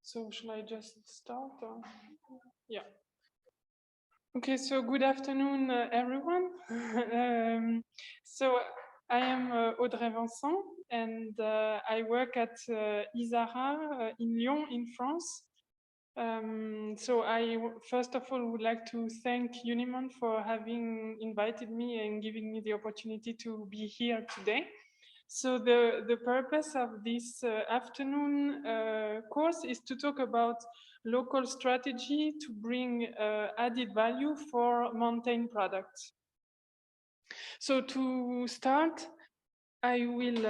So shall I just start? Or? Yeah. Okay, so good afternoon, everyone. So I am Audrey Vincent, and I work at ISARA in Lyon, in France. So I, first of all, would like to thank Unimon for having invited me and giving me the opportunity to be here today. So the purpose of this afternoon course is to talk about local strategy to bring added value for mountain products. So to start, I will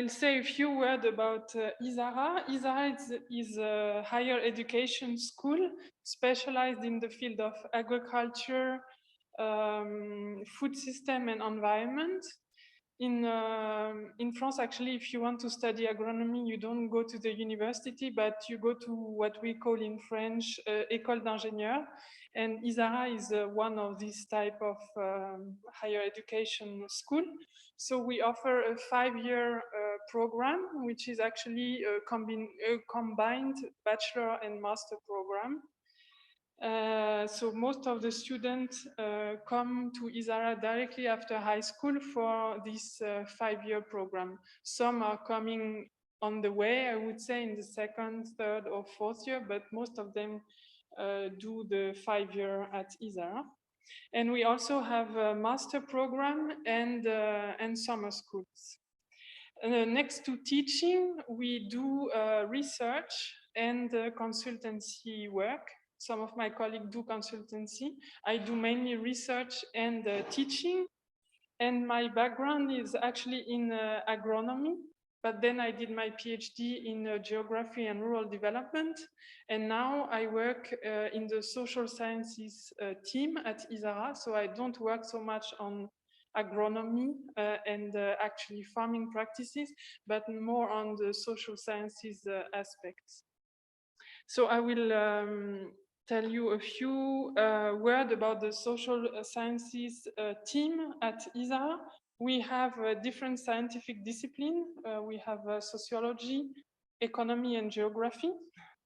say a few words about ISARA. ISARA is a higher education school specialized in the field of agriculture, food system and environment. In France, actually, if you want to study agronomy, you don't go to the university, but you go to what we call in French école d'ingénieur. And ISARA is one of these type of higher education school. So we offer a 5-year program, which is actually a combined bachelor and master program. So most of the students come to ISARA directly after high school for this 5-year program. Some are coming on the way, I would say, in the 2nd, 3rd, or 4th year, but most of them do the 5-year at ISARA. And we also have a master program and summer schools. Next to teaching, we do research and consultancy work. Some of my colleagues do consultancy. I do mainly research and teaching. And my background is actually in agronomy, but then I did my PhD in geography and rural development. And now I work in the social sciences team at ISARA. So I don't work so much on agronomy and actually farming practices, but more on the social sciences aspects. So I will tell you a few words about the social sciences team at ISARA. We have different scientific disciplines. We have sociology, economy, and geography.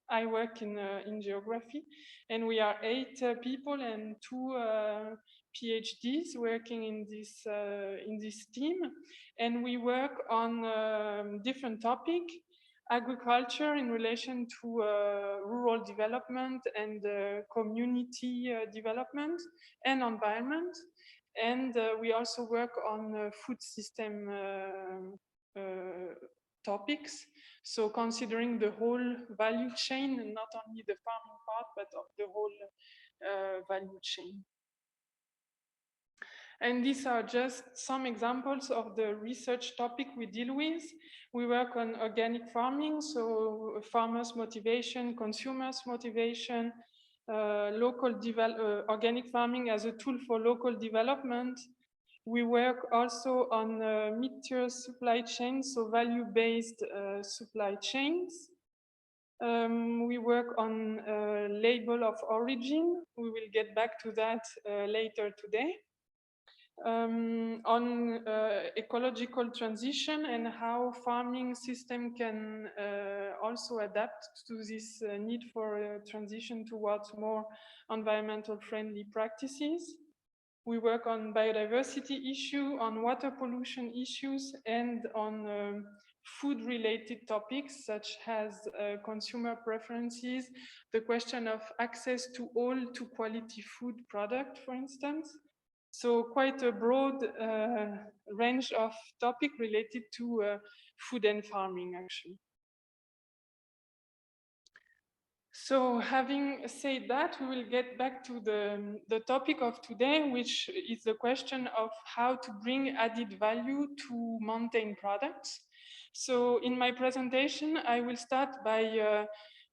I work in geography, and we are 8 people and 2 PhDs working in this team, and we work on different topics. Agriculture in relation to rural development and community development and environment. And we also work on food system topics. So considering the whole value chain, and not only the farming part, but the whole value chain. And these are just some examples of the research topic we deal with. We work on organic farming, so farmers' motivation, consumers' motivation, organic farming as a tool for local development. We work also on mid-tier supply chains, so value-based supply chains. We work on label of origin. We will get back to that later today. On ecological transition and how farming system can also adapt to this need for a transition towards more environmental friendly practices. We work on biodiversity issue, on water pollution issues, and on food related topics such as consumer preferences, the question of access to all to quality food product, for instance. So quite a broad range of topics related to food and farming, actually. So having said that, we will get back to the topic of today, which is the question of how to bring added value to mountain products. So in my presentation, I will start by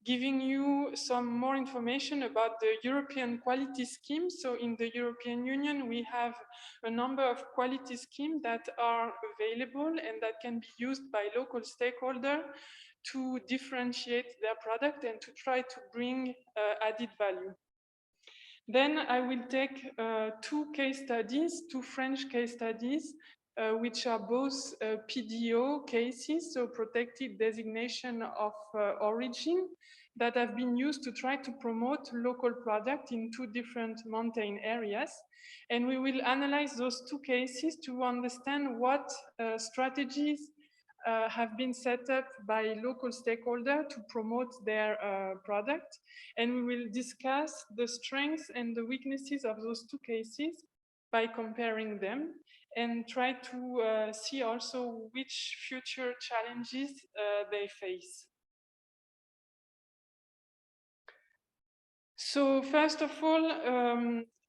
giving you some more information about the European quality scheme. So in the European Union, we have a number of quality schemes that are available and that can be used by local stakeholders to differentiate their product and to try to bring added value. Then I will take 2 case studies, 2 French case studies which are both PDO cases, so protected designation of origin, that have been used to try to promote local product in two different mountain areas. And we will analyze those two cases to understand what strategies have been set up by local stakeholders to promote their product. And we will discuss the strengths and the weaknesses of those two cases by comparing them, and try to see also which future challenges they face. So first of all,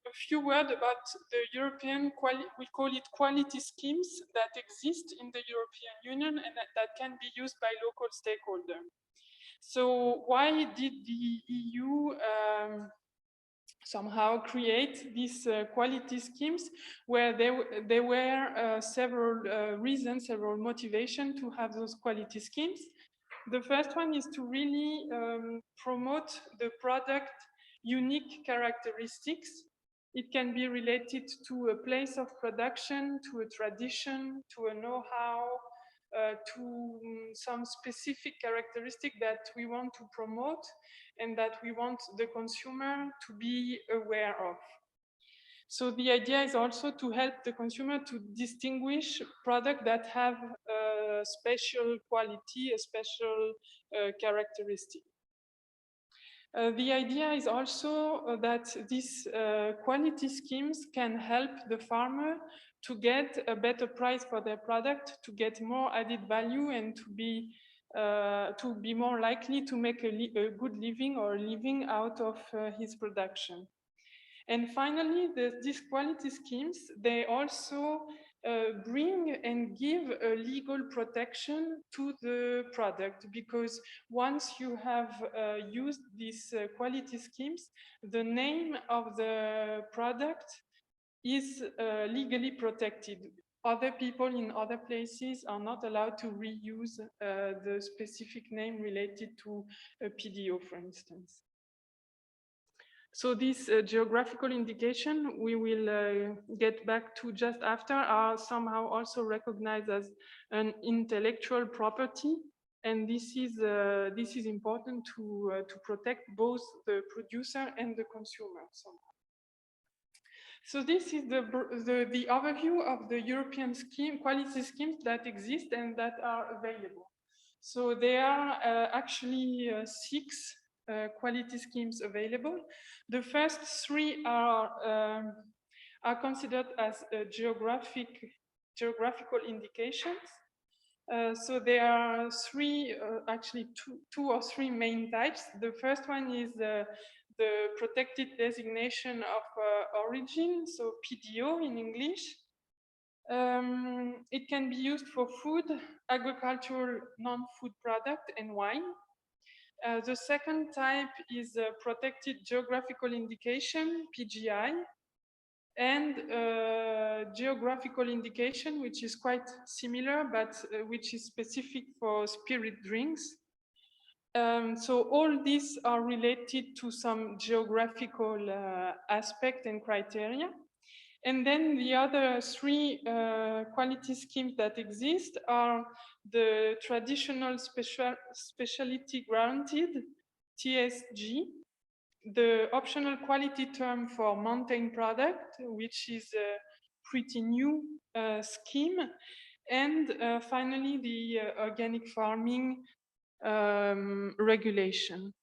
a few words about the European, we call it quality schemes that exist in the European Union and that can be used by local stakeholders. So why did the EU somehow create these quality schemes, where there were several reasons, several motivations to have those quality schemes? The first one is to really promote the product unique characteristics. It can be related to a place of production, to a tradition, to a know-how, to some specific characteristic that we want to promote and that we want the consumer to be aware of. So the idea is also to help the consumer to distinguish products that have a special quality, a special characteristic. The idea is also that these quality schemes can help the farmer to get a better price for their product, to get more added value, and to be more likely to make a good living or living out of his production. And finally, these quality schemes, they also bring and give a legal protection to the product, because once you have used these quality schemes, the name of the product is legally protected. Other people in other places are not allowed to reuse the specific name related to a PDO, for instance. So this geographical indication we will get back to just after are somehow also recognized as an intellectual property, and this is important to protect both the producer and the consumer somehow. So this is the overview of the European quality schemes that exist and that are available. So there are actually 6 quality schemes available. The first 3 are considered as geographical indications. So there are actually two or three main types. The first one is the protected designation of origin, so PDO in English. It can be used for food, agricultural, non-food product, and wine. The second type is a protected geographical indication, PGI, and geographical indication, which is quite similar, but which is specific for spirit drinks. So all these are related to some geographical aspect and criteria. And then the other 3 quality schemes that exist are the traditional specialty guaranteed, TSG, the optional quality term for mountain product, which is a pretty new scheme, and finally the organic farming regulation.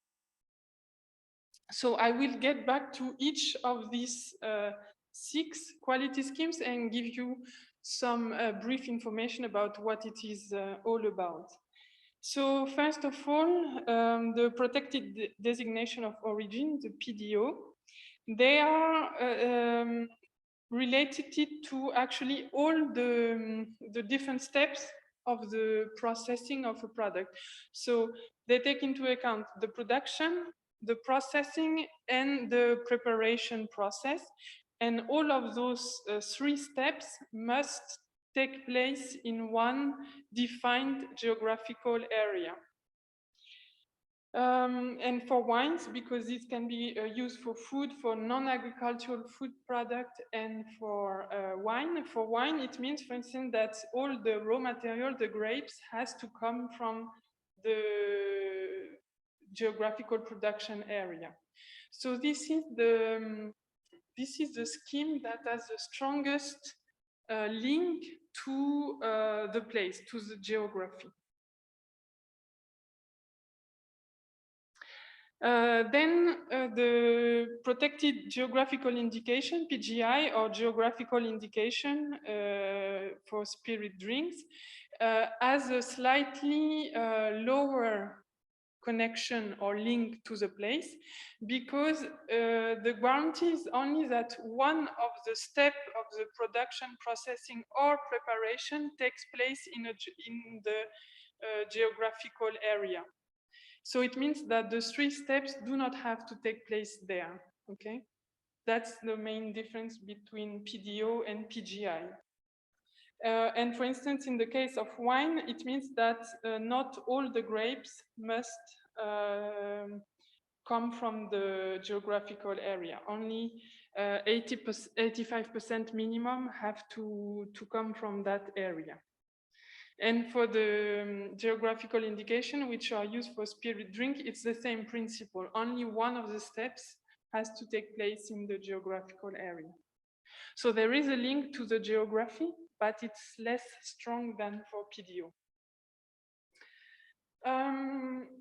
So I will get back to each of these 6 quality schemes and give you some brief information about what it is all about. So first of all, the protected designation of origin, the PDO, they are related to actually all the different steps of the processing of a product. So they take into account the production, the processing, and the preparation process. And all of those 3 steps must take place in one defined geographical area. And for wines, because it can be used for food, for non-agricultural food product, and for wine. For wine, it means, for instance, that all the raw material, the grapes, has to come from the geographical production area. So this is the scheme that has the strongest link to the place, to the geography. Then the protected geographical indication, PGI, or geographical indication for spirit drinks, has a slightly lower connection or link to the place, because the guarantee is only that one of the steps of the production, processing, or preparation takes place in the geographical area. So it means that the 3 steps do not have to take place there, okay? That's the main difference between PDO and PGI. And for instance, in the case of wine, it means that not all the grapes must come from the geographical area. Only 85% minimum have to come from that area. And for the geographical indication, which are used for spirit drink, it's the same principle. Only one of the steps has to take place in the geographical area. So there is a link to the geography, but it's less strong than for PDO.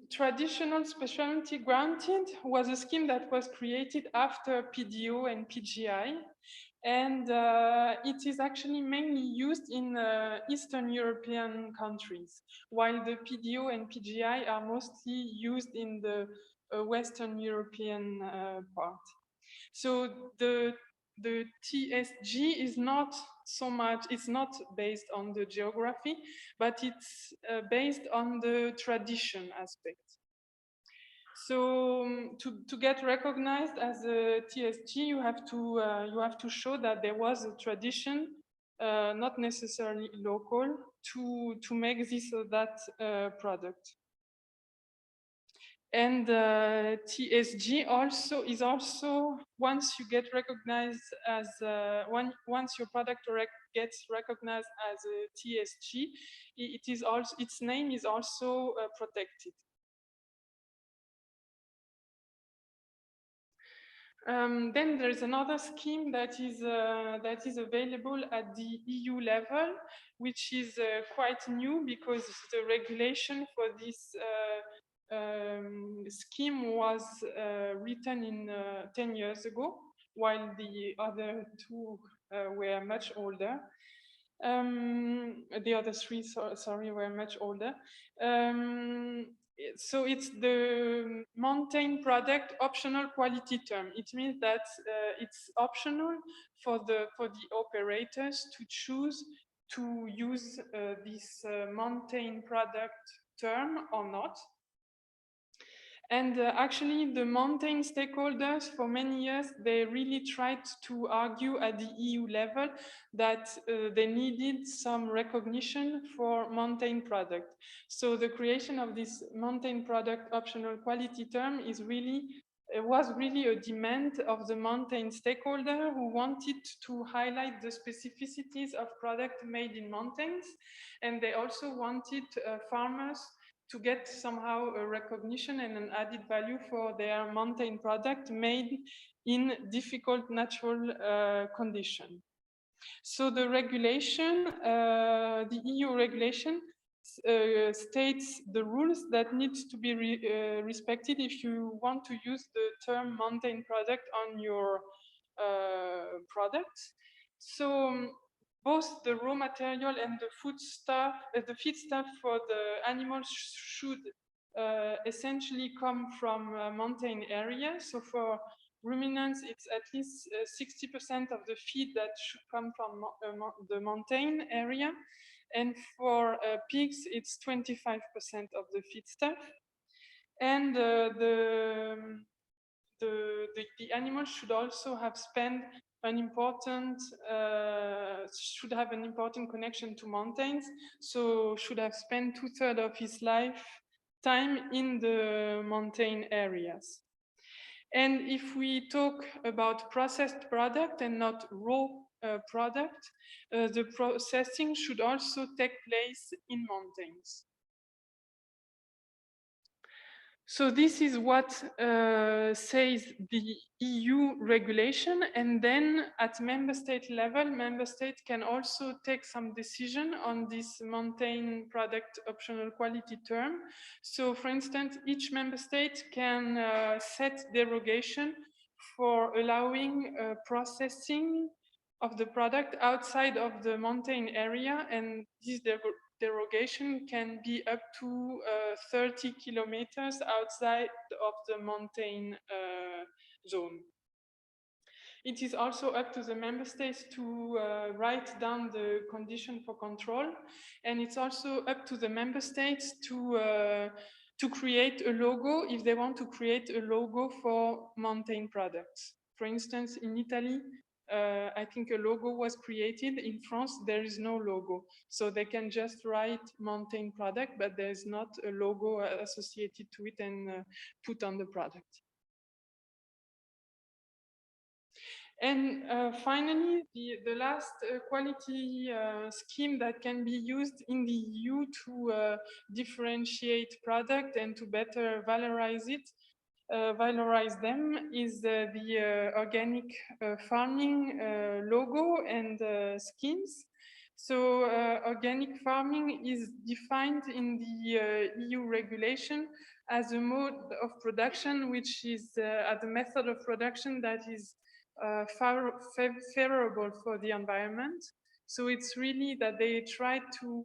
Traditional specialty granted was a scheme that was created after PDO and PGI. And it is actually mainly used in Eastern European countries, while the PDO and PGI are mostly used in the Western European part. So the TSG is not so much, it's not based on the geography, but it's based on the tradition aspect. So to get recognized as a TSG, you have to show that there was a tradition, not necessarily local, to make this or that product. And TSG also is also, once you get recognized as once your product gets recognized as a TSG, it is also, its name is also protected. Then there is another scheme that is available at the EU level, which is quite new, because the regulation for this scheme was written in 10 years ago, while the other 2 were much older. The other 3, sorry, were much older. So it's the mountain product optional quality term. It means that it's optional for the operators to choose to use this mountain product term or not. And actually, the mountain stakeholders, for many years, they really tried to argue at the EU level that they needed some recognition for mountain product. So the creation of this mountain product optional quality term is really, it was really a demand of the mountain stakeholder, who wanted to highlight the specificities of product made in mountains. And they also wanted farmers to get somehow a recognition and an added value for their mountain product made in difficult natural conditions. So the regulation, the EU regulation, states the rules that need to be respected if you want to use the term mountain product on your products. So both the raw material and the foodstuff, the feedstuff for the animals should essentially come from mountain areas. So for ruminants, it's at least 60% of the feed that should come from the mountain area. And for pigs, it's 25% of the feedstuff. And the animal should also have spent an important, should have an important connection to mountains. So should have spent 2/3 of his life time in the mountain areas. And if we talk about processed product and not raw product, the processing should also take place in mountains. So this is what says the EU regulation, and then at member state level, member state can also take some decision on this mountain product optional quality term. So for instance, each member state can set derogation for allowing processing of the product outside of the mountain area, and this derogation can be up to 30 kilometers outside of the mountain zone. It is also up to the member states to write down the condition for control, and it's also up to the member states to create a logo if they want to create a logo for mountain products. For instance, in Italy, I think a logo was created. In France, there is no logo. So they can just write mountain product, but there is not a logo associated to it and put on the product. And finally, the last quality scheme that can be used in the EU to differentiate product and to better valorize them is the organic farming logo and schemes. So organic farming is defined in the EU regulation as a mode of production, which is as a method of production that is favorable for the environment. So it's really that they try to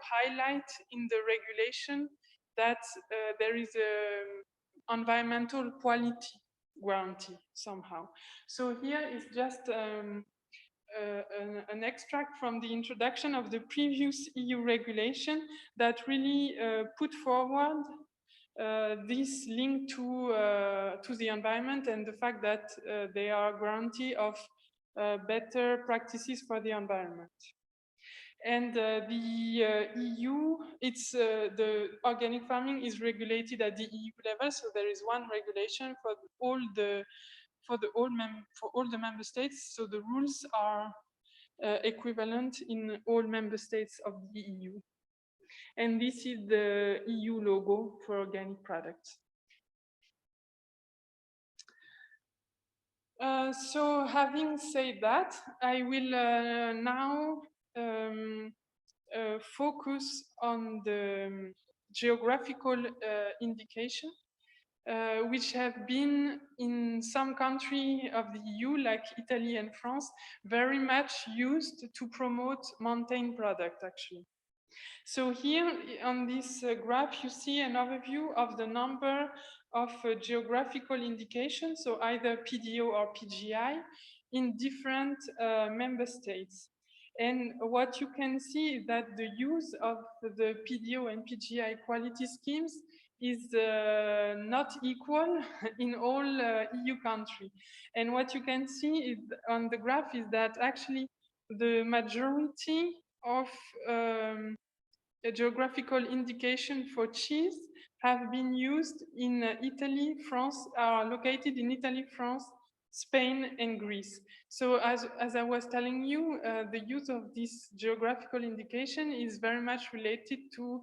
highlight in the regulation that there is a environmental quality guarantee somehow. So here is just an extract from the introduction of the previous EU regulation that really put forward this link to the environment and the fact that they are a guarantee of better practices for the environment. And the EU, it's the organic farming is regulated at the EU level, so there is one regulation for all the member states. So the rules are equivalent in all member states of the EU. And this is the EU logo for organic products. So having said that, I will now focus on the geographical indication, which have been in some countries of the EU, like Italy and France, very much used to promote mountain product, actually. So here on this graph, you see an overview of the number of geographical indications, so either PDO or PGI, in different member states. And what you can see is that the use of the PDO and PGI quality schemes is not equal in all EU countries. And what you can see is on the graph is that actually the majority of a geographical indication for cheese have been used in Italy, France, are located in Italy, France, Spain, and Greece. So as I was telling you, the use of this geographical indication is very much related to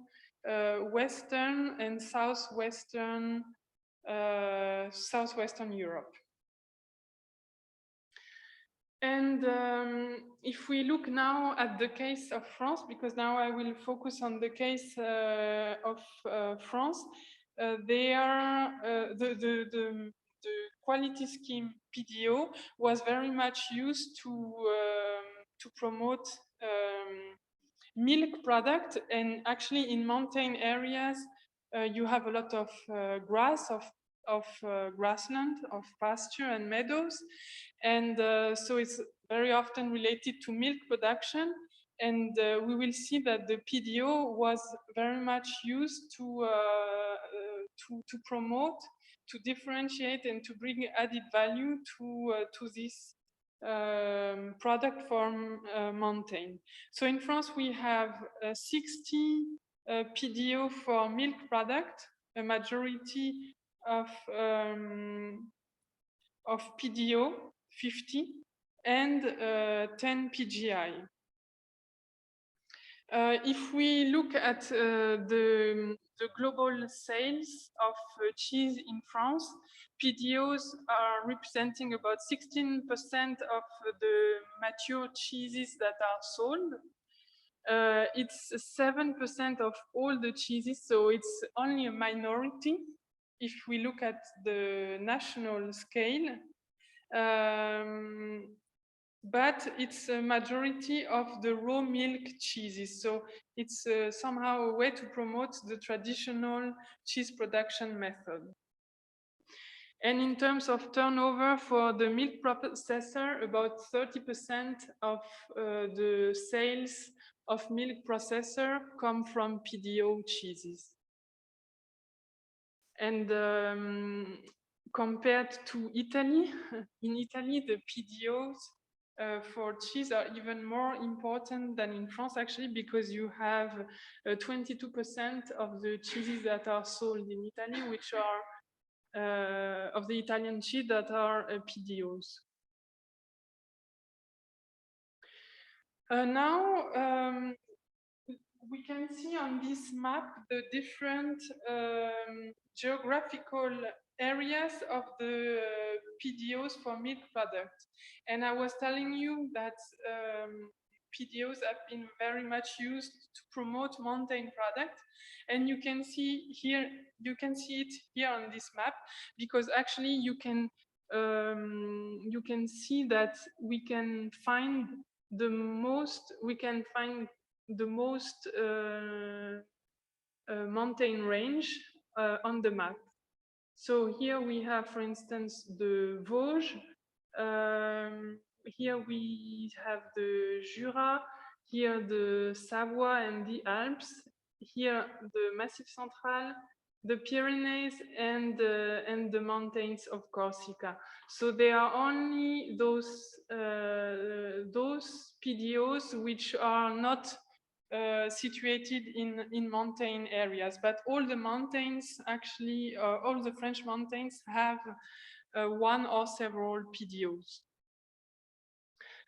Western and Southwestern Europe. And if we look now at the case of France, because now I will focus on the case of France, the quality scheme PDO was very much used to promote milk product, and actually in mountain areas you have a lot of grass, of grassland, of pasture and meadows, and so it's very often related to milk production. And we will see that the PDO was very much used to promote, to differentiate, and to bring added value to this product from mountain. So in France, we have 60 PDO for milk product, a majority of PDO, 50, and 10 PGI. If we look at the global sales of cheese in France, PDOs are representing about 16% of the mature cheeses that are sold. It's 7% of all the cheeses, so it's only a minority if we look at the national scale. But it's a majority of the raw milk cheeses. So it's somehow a way to promote the traditional cheese production method. And in terms of turnover for the milk processor, about 30% of the sales of milk processor come from PDO cheeses. And compared to Italy, in Italy, the PDOs for cheese are even more important than in France, actually, because you have 22% of the cheeses that are sold in Italy, which are of the Italian cheese that are PDOs. Now, we can see on this map the different geographical areas of the PDOs for milk products. And I was telling you that PDOs have been very much used to promote mountain products. And you can see here, you can see it here on this map, because actually you can see that we can find the most mountain range on the map. So here we have, for instance, the Vosges. Here we have the Jura. Here the Savoie and the Alps. Here the Massif Central, the Pyrenees, and the mountains of Corsica. So there are only those PDOs which are not situated in mountain areas, but all the mountains, actually, all the French mountains have one or several PDOs.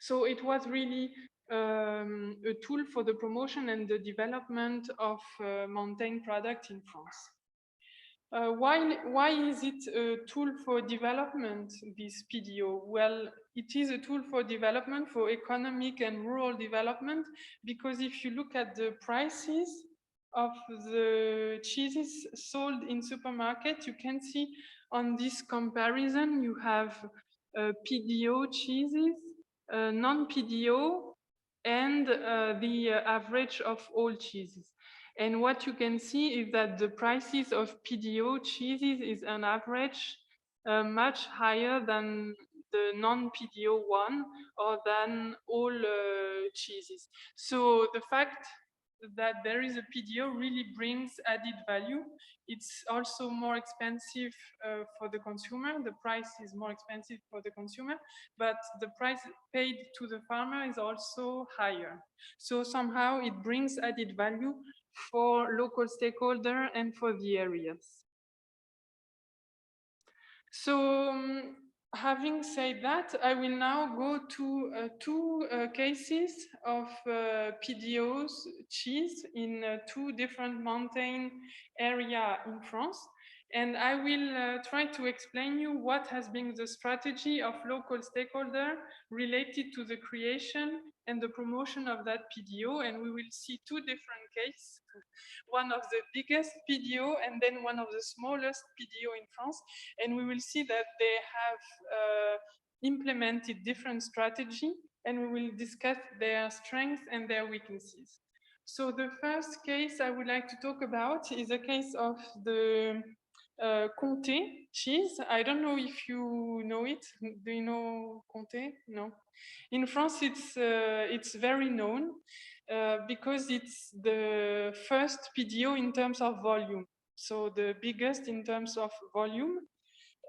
So it was really a tool for the promotion and the development of mountain product in France. Why is it a tool for development, this PDO? Well, it is a tool for development, for economic and rural development, because if you look at the prices of the cheeses sold in supermarket, you can see on this comparison, you have PDO cheeses, non-PDO, and the average of all cheeses. And what you can see is that the prices of PDO cheeses is on average much higher than the non-PDO one, or than all cheeses. So the fact that there is a PDO really brings added value. It's also more expensive for the consumer. The price is more expensive for the consumer, but the price paid to the farmer is also higher. So somehow it brings added value for local stakeholder and for the areas. So having said that, I will now go to two cases of PDOs cheese in two different mountain area in France. And I will try to explain you what has been the strategy of local stakeholder related to the creation and the promotion of that PDO. And we will see two different cases, one of the biggest PDO and then one of the smallest PDO in France. And we will see that they have implemented different strategy, and we will discuss their strengths and their weaknesses. So the first case I would like to talk about is a case of the Comté cheese. I don't know if you know it. Do you know Comté? No. In France, it's very known because it's the first PDO in terms of volume. So the biggest in terms of volume.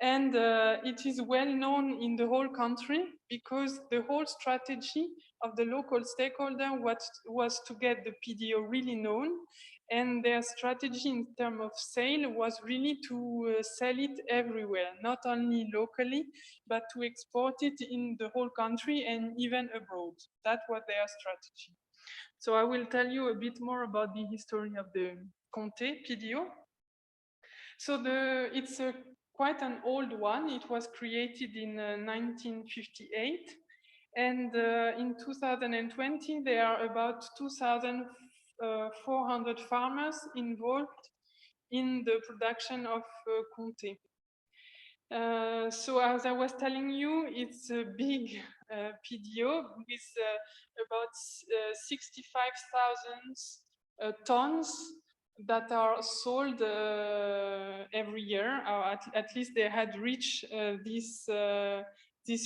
And it is well known in the whole country because the whole strategy of the local stakeholder was to get the PDO really known And their strategy in terms of sale was really to sell it everywhere, not only locally, but to export it in the whole country and even abroad. That was their strategy. So I will tell you a bit more about the history of the Comté PDO. So it's quite an old one. It was created in 1958. And in 2020, there are about 2,400 farmers involved in the production of Comté. So as I was telling you, it's a big PDO with about 65,000 tons that are sold every year, or at least they had reached this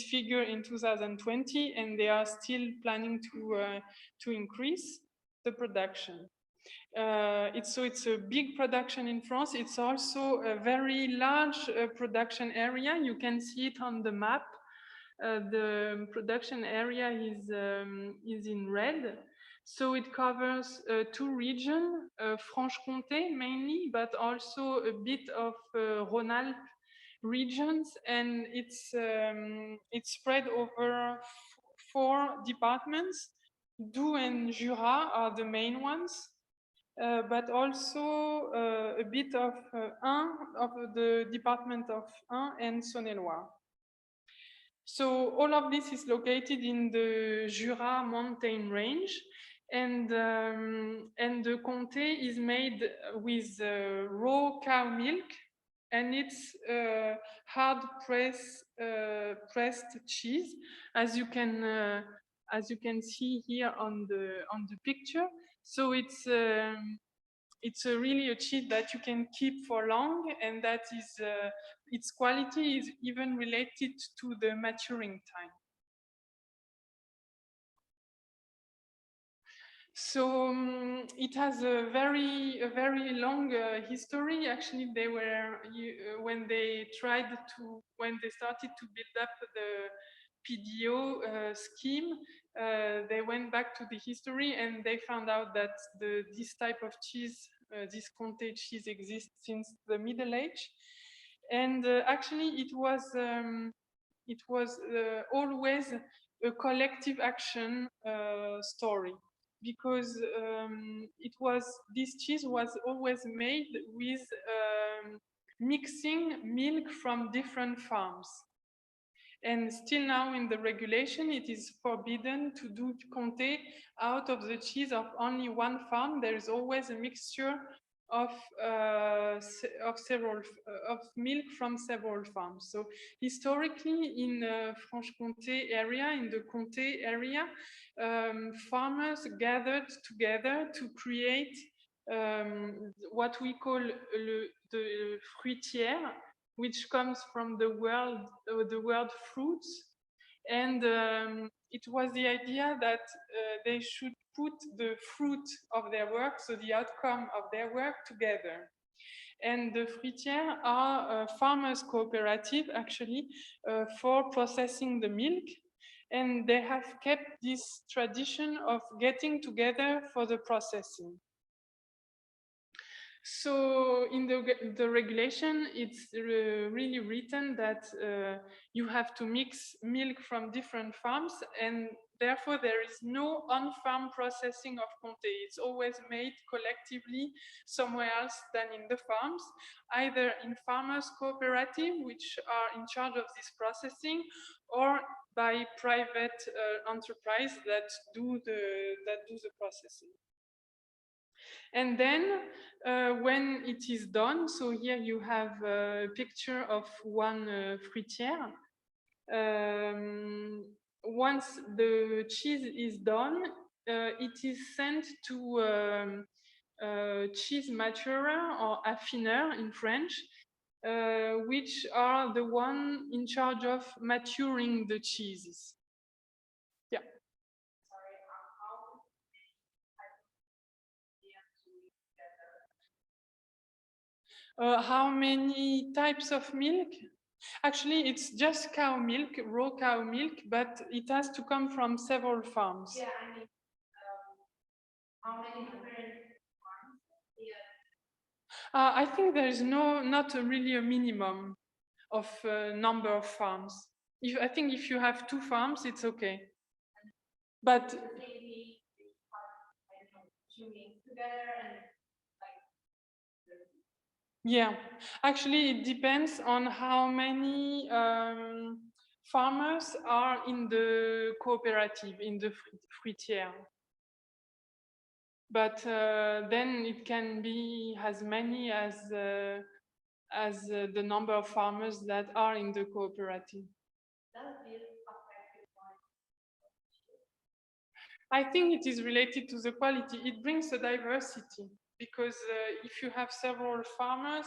figure in 2020, and they are still planning to increase the production. It's a big production in France. It's also a very large production area. You can see it on the map. The production area is in red. So it covers two regions, Franche-Comté mainly, but also a bit of Rhône-Alpes regions, and it's spread over four departments. Doubs and Jura are the main ones. But also a bit of the department of Ain and Saône-et-Loire. So all of this is located in the Jura mountain range, and the Comté is made with raw cow milk, and it's hard pressed cheese, as you can see here on the picture. So it's really a cheese that you can keep for long, and that is its quality is even related to the maturing time. So it has a very long history. Actually, they were when they started to build up the PDO scheme, they went back to the history and they found out that this type of cheese, this Comté cheese, exists since the Middle Age, and actually it was always a collective action story, because this cheese was always made with mixing milk from different farms. And still now in the regulation, it is forbidden to do Comté out of the cheese of only one farm. There is always a mixture of milk from several farms. So historically, in Franche-Comté area, in the Comté area, farmers gathered together to create what we call the fruitière, which comes from the word fruits. And it was the idea that they should put the fruit of their work, so the outcome of their work, together. And the fruitières are a farmers' cooperative, actually, for processing the milk. And they have kept this tradition of getting together for the processing. So in the regulation, it's really written that you have to mix milk from different farms, and therefore there is no on-farm processing of Comté. It's always made collectively somewhere else than in the farms, either in farmers' cooperative, which are in charge of this processing, or by private enterprise that do the processing. And then when it is done, so here you have a picture of one fruitière. Once the cheese is done, it is sent to cheese maturer or affineur in French, which are the one in charge of maturing the cheeses. Yeah. How many types of milk? Actually, it's just cow milk, raw cow milk, but it has to come from several farms. Yeah, I mean, how many different farms? I think there is not really a minimum of number of farms. I think if you have 2 farms, it's okay. But maybe swimming together and yeah, actually, it depends on how many farmers are in the cooperative, in the fruitière. But then it can be as many as the number of farmers that are in the cooperative. I think it is related to the quality. It brings a diversity because if you have several farmers,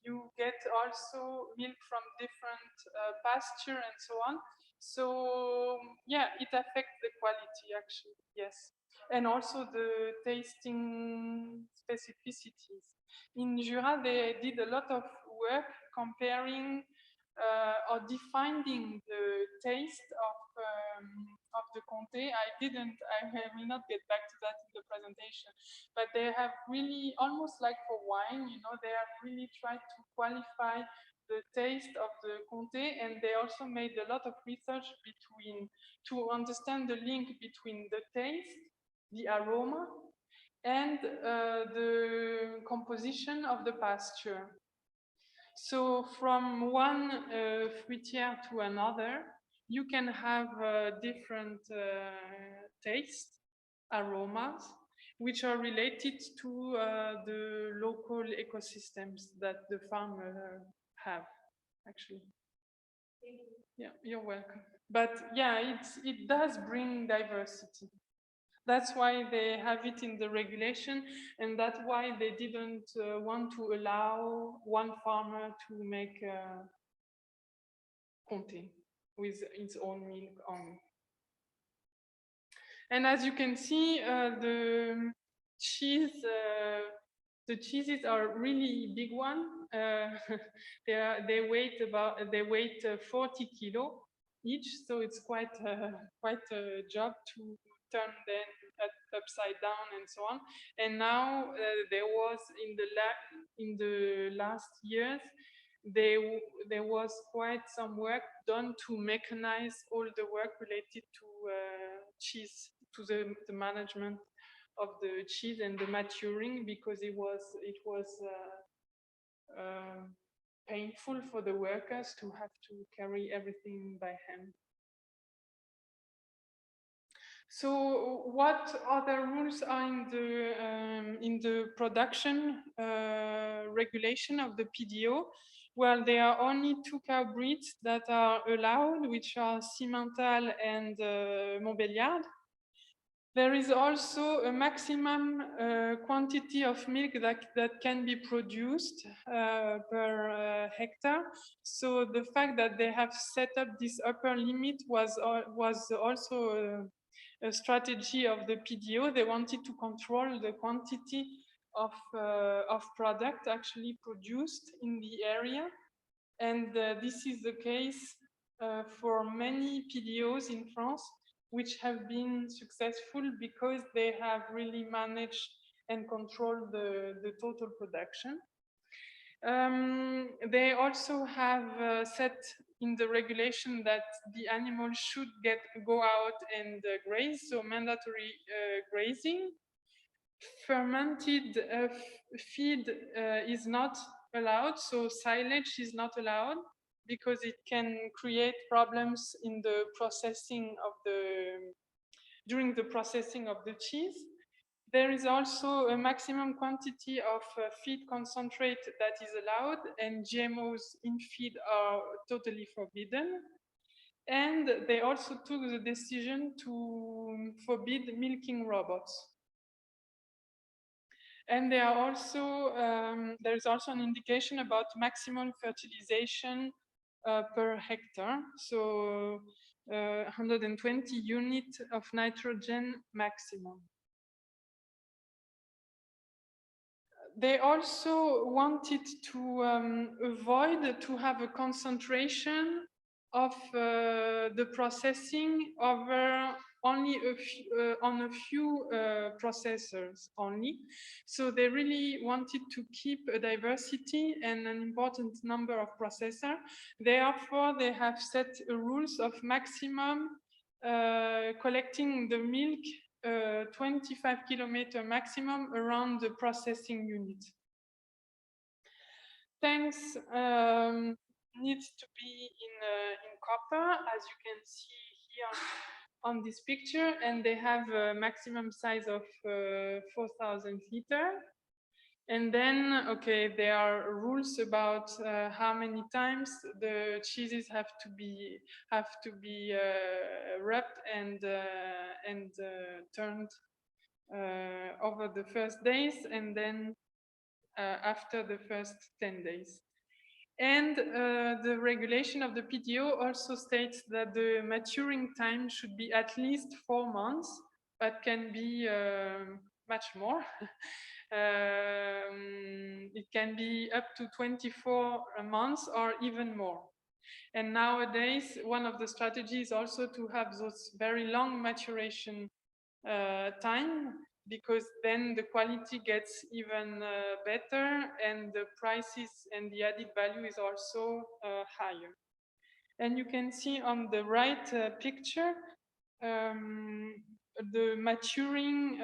you get also milk from different pasture and so on. So yeah, it affects the quality actually, yes. And also the tasting specificities. In Jura, they did a lot of work comparing or defining the taste of the Comté. I will not get back to that in the presentation, but they have really, almost like for wine, you know, they have really tried to qualify the taste of the Comté, and they also made a lot of research to understand the link between the taste, the aroma, and the composition of the pasture. So from one fruitière to another, you can have different tastes, aromas, which are related to the local ecosystems that the farmer have, actually. Yeah, you're welcome. But yeah, it does bring diversity. That's why they have it in the regulation, and that's why they didn't want to allow one farmer to make Comté with its own milk on. And as you can see, the cheeses are really big one. They weight 40 kilo each, so it's quite a job to turn them upside down and so on. And now there was in the last years there was quite some work done to mechanize all the work related to cheese, to the management of the cheese and the maturing, because it was painful for the workers to have to carry everything by hand. So what other rules are in the production regulation of the PDO? Well, there are only 2 cow breeds that are allowed, which are Simmental and Montbéliard. There is also a maximum quantity of milk that can be produced per hectare. So the fact that they have set up this upper limit was also a strategy of the PDO. They wanted to control the quantity of product actually produced in the area. And this is the case for many PDOs in France, which have been successful because they have really managed and controlled the total production. They also have set in the regulation that the animals should go out and graze, so mandatory grazing. Fermented feed is not allowed, so silage is not allowed because it can create problems in the processing of during the processing of the cheese. There is also a maximum quantity of feed concentrate that is allowed, and GMOs in feed are totally forbidden. And they also took the decision to forbid milking robots. And there are also there's also an indication about maximum fertilization per hectare. So 120 units of nitrogen maximum. They also wanted to avoid to have a concentration of the processing over only a few, on a few processors only. So they really wanted to keep a diversity and an important number of processors. Therefore, they have set rules of maximum collecting the milk 25 kilometer maximum around the processing unit. Tanks needs to be in copper, as you can see here on this picture, and they have a maximum size of 4,000 liters. And then, okay, there are rules about how many times the cheeses have to be wrapped and turned over the first days, and then after the first 10 days. And the regulation of the PDO also states that the maturing time should be at least 4 months, but can be much more. It can be up to 24 months or even more. And nowadays, one of the strategies also to have those very long maturation time, because then the quality gets even better and the prices and the added value is also higher. And you can see on the right picture the maturing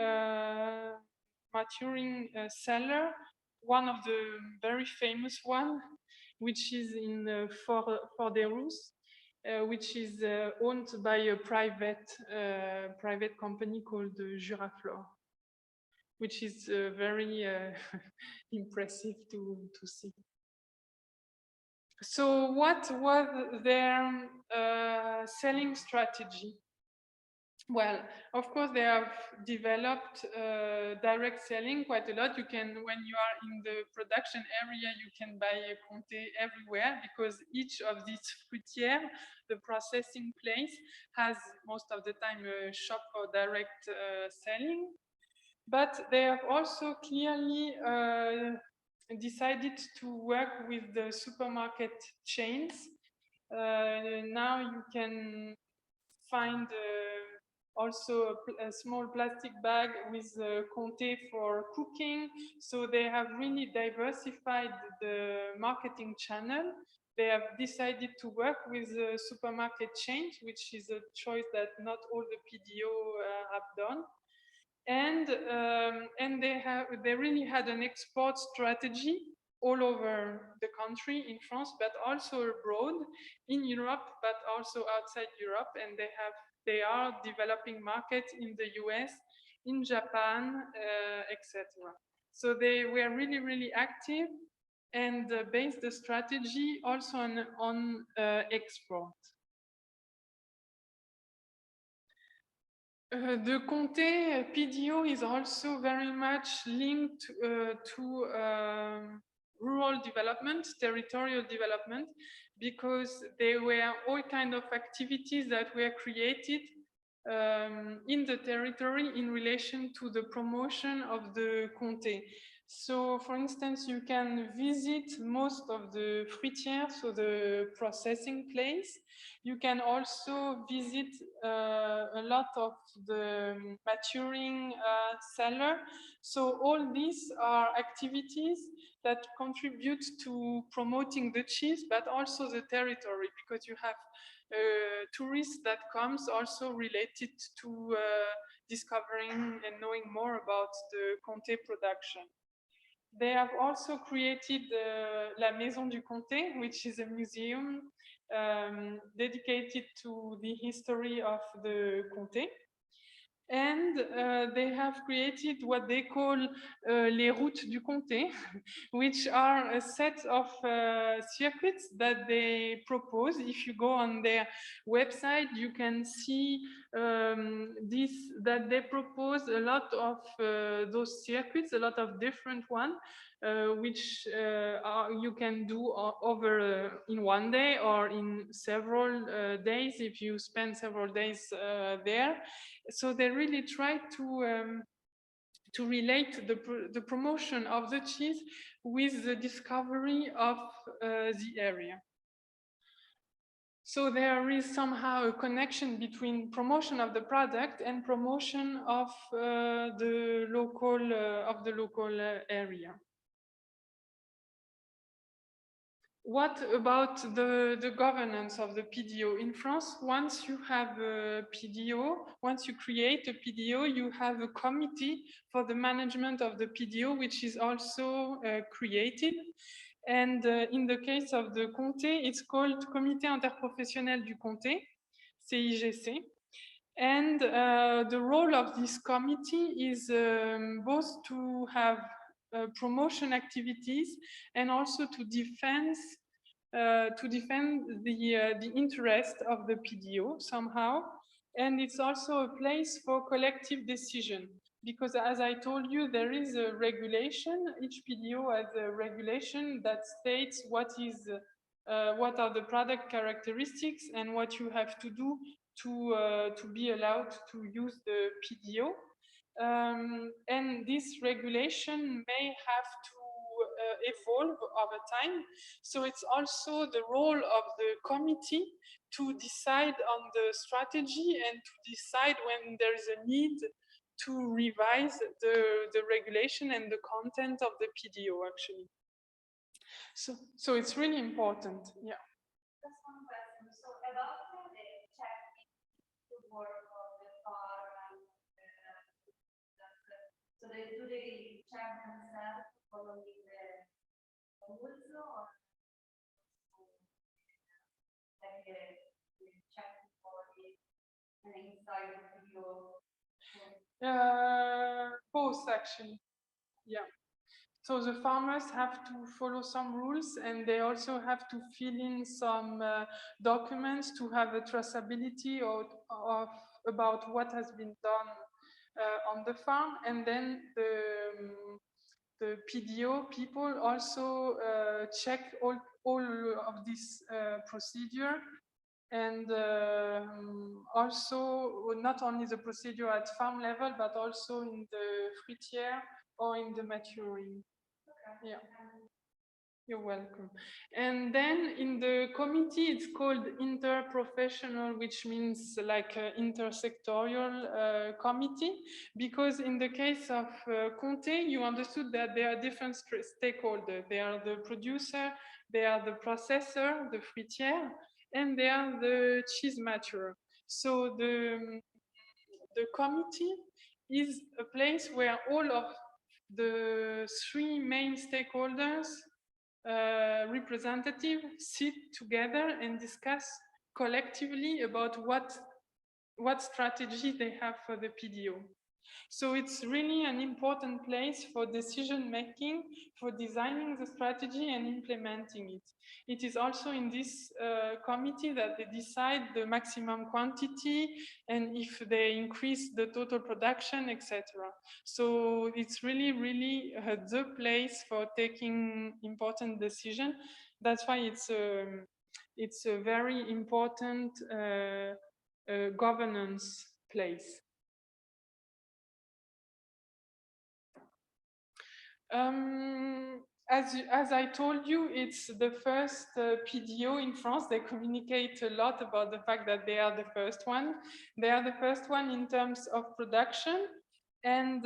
cellar, one of the very famous one, which is in Fort-des-Rousses, which is owned by a private company called Juraflor, which is very impressive to see. So what was their selling strategy? Well, of course, they have developed direct selling quite a lot. You can, when you are in the production area, you can buy a Comté everywhere, because each of these fruitières, the processing place, has most of the time a shop for direct selling. But they have also clearly decided to work with the supermarket chains. Now you can find also a small plastic bag with Comté for cooking. So they have really diversified the marketing channel. They have decided to work with a supermarket chain, which is a choice that not all the PDO have done. And they really had an export strategy all over the country in France, but also abroad in Europe, but also outside Europe. And they are developing markets in the US, in Japan, etc. So they were really, really active and based the strategy also on export. The Comté PDO is also very much linked to rural development, territorial development, because there were all kinds of activities that were created in the territory in relation to the promotion of the Comté. So, for instance, you can visit most of the fruitières, so the processing place. You can also visit a lot of the maturing cellar. So all these are activities that contribute to promoting the cheese, but also the territory, because you have tourists that comes also related to discovering and knowing more about the Comté production. They have also created La Maison du Comté, which is a museum dedicated to the history of the Comté. And they have created what they call les routes du Comté, which are a set of circuits that they propose. If you go on their website, you can see that they propose a lot of those circuits, a lot of different ones, which you can do over in one day or in several days if you spend several days there. So they really try to relate the promotion of the cheese with the discovery of the area. So there is somehow a connection between promotion of the product and promotion of the local area. What about the governance of the PDO? In France, once you have a PDO, once you create a PDO, you have a committee for the management of the PDO, which is also created. And in the case of the Comté, it's called Comité Interprofessionnel du Comté, CIGC. And the role of this committee is both to have promotion activities and also to defend the interest of the PDO somehow. And it's also a place for collective decision because, as I told you, there is a regulation. Each PDO has a regulation that states what are the product characteristics and what you have to do to be allowed to use the PDO. And this regulation may have to evolve over time. So it's also the role of the committee to decide on the strategy and to decide when there is a need to revise the regulation and the content of the PDO actually. So it's really important, yeah. Just one question. So about the checking to work of the farm and so do they check themselves following the rules or like checking for the inside of the video? Both actually, yeah. So the farmers have to follow some rules and they also have to fill in some documents to have a traceability of about what has been done on the farm. And then the PDO people also check all of this procedure. And also not only the procedure at farm level, but also in the fruitière or in the maturing. Okay. Yeah. You're welcome. And then in the committee, it's called interprofessional, which means like intersectorial committee, because in the case of Comté, you understood that there are different stakeholders. They are the producer, they are the processor, the fruitière, and they are the cheese maturer. So the committee is a place where all of the three main stakeholders representatives sit together and discuss collectively about what strategy they have for the PDO. So it's really an important place for decision making, for designing the strategy and implementing it. It is also in this committee that they decide the maximum quantity and if they increase the total production, etc. So it's really, really the place for taking important decisions. That's why it's a very important governance place. As I told you, it's the first PDO in France. They communicate a lot about the fact that they are the first one. They are the first one in terms of production. And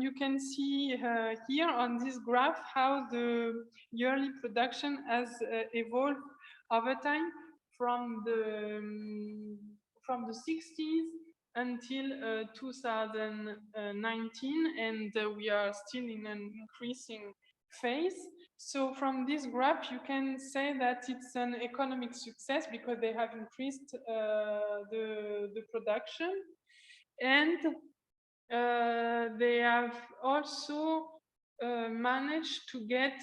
you can see here on this graph how the yearly production has evolved over time from the 60s until 2019, and we are still in an increasing phase. So from this graph, you can say that it's an economic success because they have increased the production, and they have also managed to get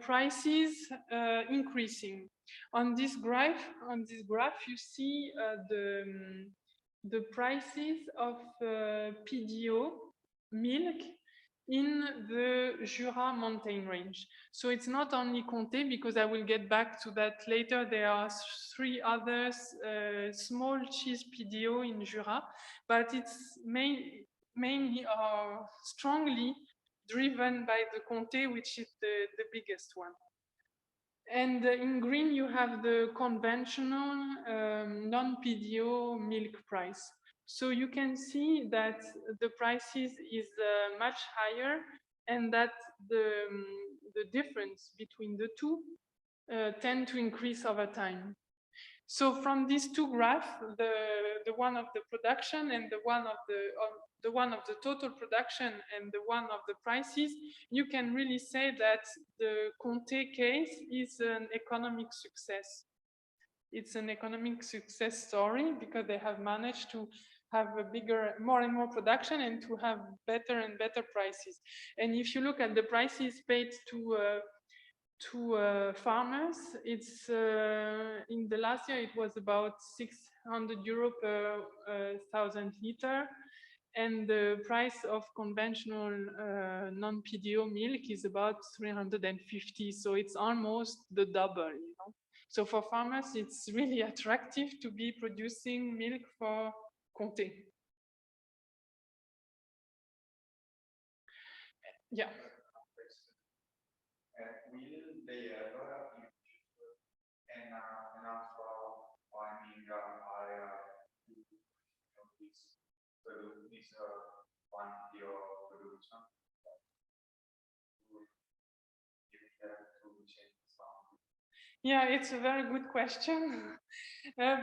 prices increasing. On this graph, you see the prices of PDO milk in the Jura mountain range. So it's not only Comté, because I will get back to that later. There are 3 others small cheese PDO in Jura, but it's mainly strongly driven by the Comté, which is the biggest one. And in green, you have the conventional non-PDO milk price. So you can see that the prices is much higher, and that the difference between the two tend to increase over time. So from these two graphs, the one of the production and the one of the total production and the one of the prices, you can really say that the Conte case is an economic success. It's an economic success story because they have managed to have a bigger, more and more production and to have better and better prices. And if you look at the prices paid to farmers, it's in the last year it was about 600 euro per 1,000 liter, and the price of conventional non-PDO milk is about 350. So it's almost the double, you know. So for farmers, it's really attractive to be producing milk for Comté. Yeah. Will they ever introduce an actual farming area to this quantity of production? Yeah, it's a very good question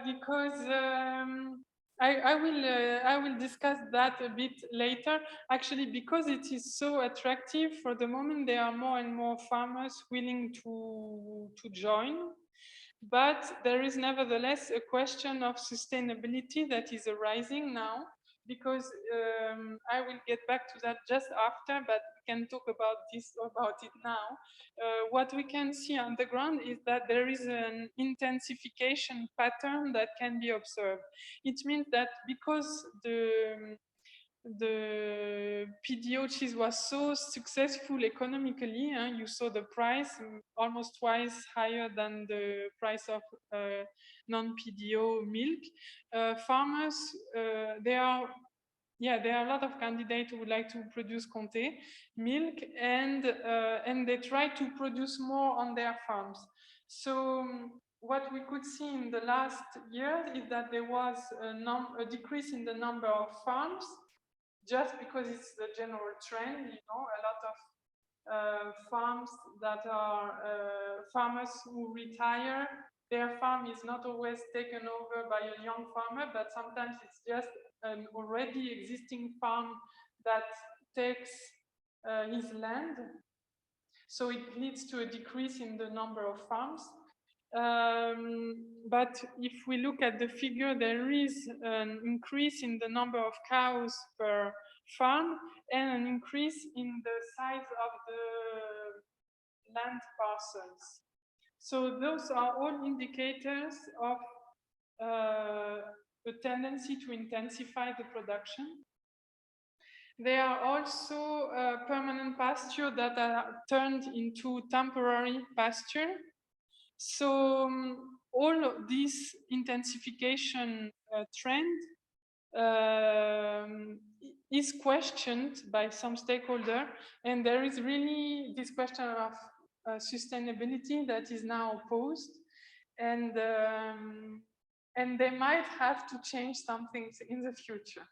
because I will discuss that a bit later. Actually, because it is so attractive for the moment, there are more and more farmers willing to join. But there is nevertheless a question of sustainability that is arising now, because I will get back to that just after, but we can talk about it now. What we can see on the ground is that there is an intensification pattern that can be observed. It means that because the PDO cheese was so successful economically, you saw the price almost twice higher than the price of non-PDO milk. Farmers, there are a lot of candidates who would like to produce Comté milk, and they try to produce more on their farms. So what we could see in the last year is that there was a decrease in the number of farms, just because it's the general trend, you know, a lot of farms that are farmers who retire. Their farm is not always taken over by a young farmer, but sometimes it's just an already existing farm that takes his land. So it leads to a decrease in the number of farms. But if we look at the figure, there is an increase in the number of cows per farm and an increase in the size of the land parcels. So those are all indicators of a tendency to intensify the production. There are also permanent pasture that are turned into temporary pasture. So all of this intensification trend is questioned by some stakeholder, and there is really this question of sustainability that is now posed, and they might have to change some things in the future.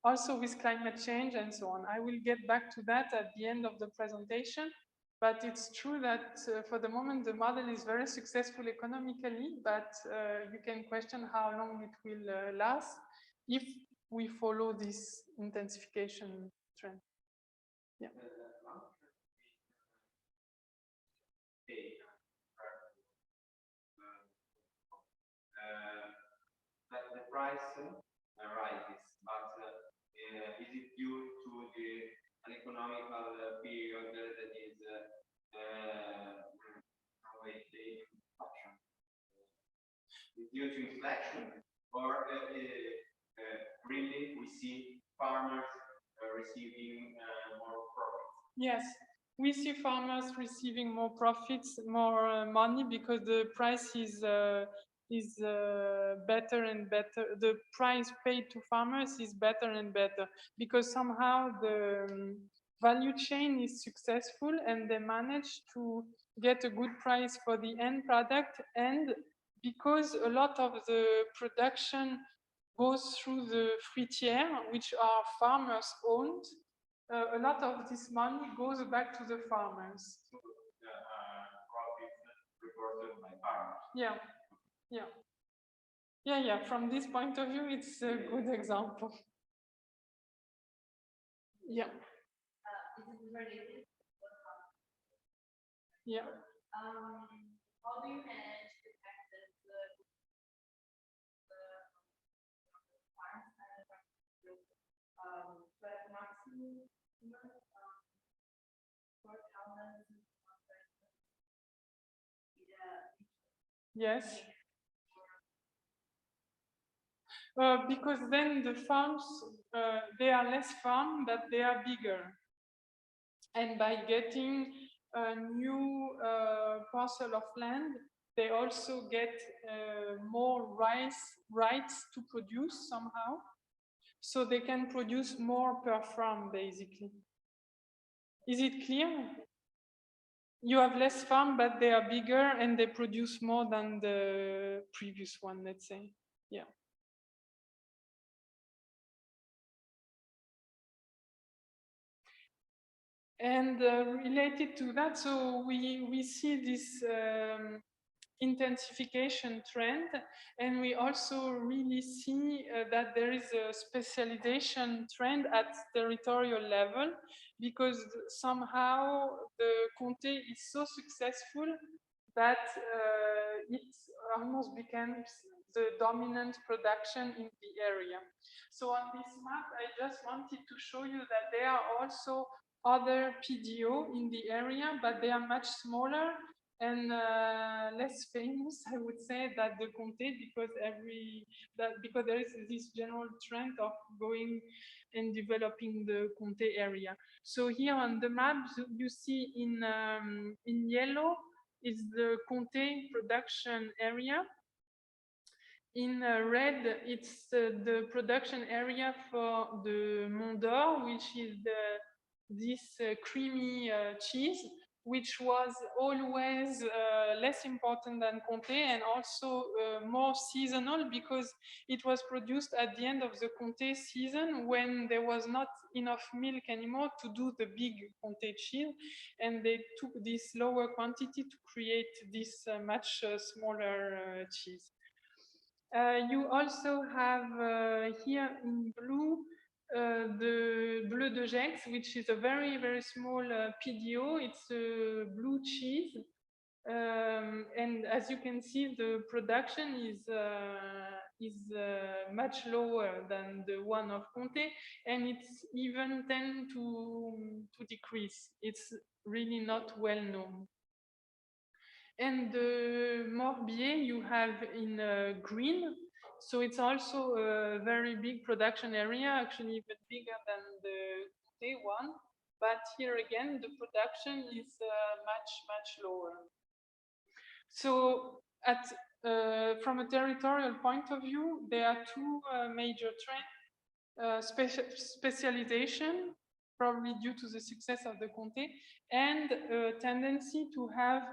Also with climate change and so on. I will get back to that at the end of the presentation. But it's true that for the moment, the model is very successful economically, but you can question how long it will last if we follow this intensification trend. Yeah. The price rises, but is it due to an economical period that is inflation? Is due to inflation, or really we see farmers receiving more profits? Yes, we see farmers receiving more profits, more money, because the price is better and better. The price paid to farmers is better and better, because somehow the value chain is successful and they manage to get a good price for the end product, and because a lot of the production goes through the fruitières, which are farmers owned, a lot of this money goes back to the farmers. Profits reported by farmers. Yeah, yeah. Yeah, from this point of view, it's a good example. Yeah. This is related to what Yeah. how do you manage the fact that the farms but maximum for talents Yes. Because then the farms, they are less farm, but they are bigger. And by getting a new parcel of land, they also get more rights to produce somehow. So they can produce more per farm, basically. Is it clear? You have less farm, but they are bigger and they produce more than the previous one, let's say. Yeah. And related to that, so we see this intensification trend, and we also really see that there is a specialization trend at territorial level, because somehow the comté is so successful that it almost becomes the dominant production in the area. So on this map, I just wanted to show you that there are also other PDO in the area, but they are much smaller and less famous, I would say, than the comté, because because there is this general trend of going and developing the comté area. So here on the map, you see in yellow is the comté production area. In red, it's the production area for the Mont d'Or, which is this creamy cheese, which was always less important than comté, and also more seasonal, because it was produced at the end of the comté season when there was not enough milk anymore to do the big comté cheese, and they took this lower quantity to create this much smaller cheese. You also have here in blue the Bleu de Gex, which is a very, very small PDO. It's a blue cheese. And as you can see, the production is much lower than the one of Comté, and it's even tend to decrease. It's really not well known. And the Morbier you have in green. So it's also a very big production area, actually even bigger than the Comté one. But here again, the production is much, much lower. So from a territorial point of view, there are two major trends. Specialization, probably due to the success of the comté, and a tendency to have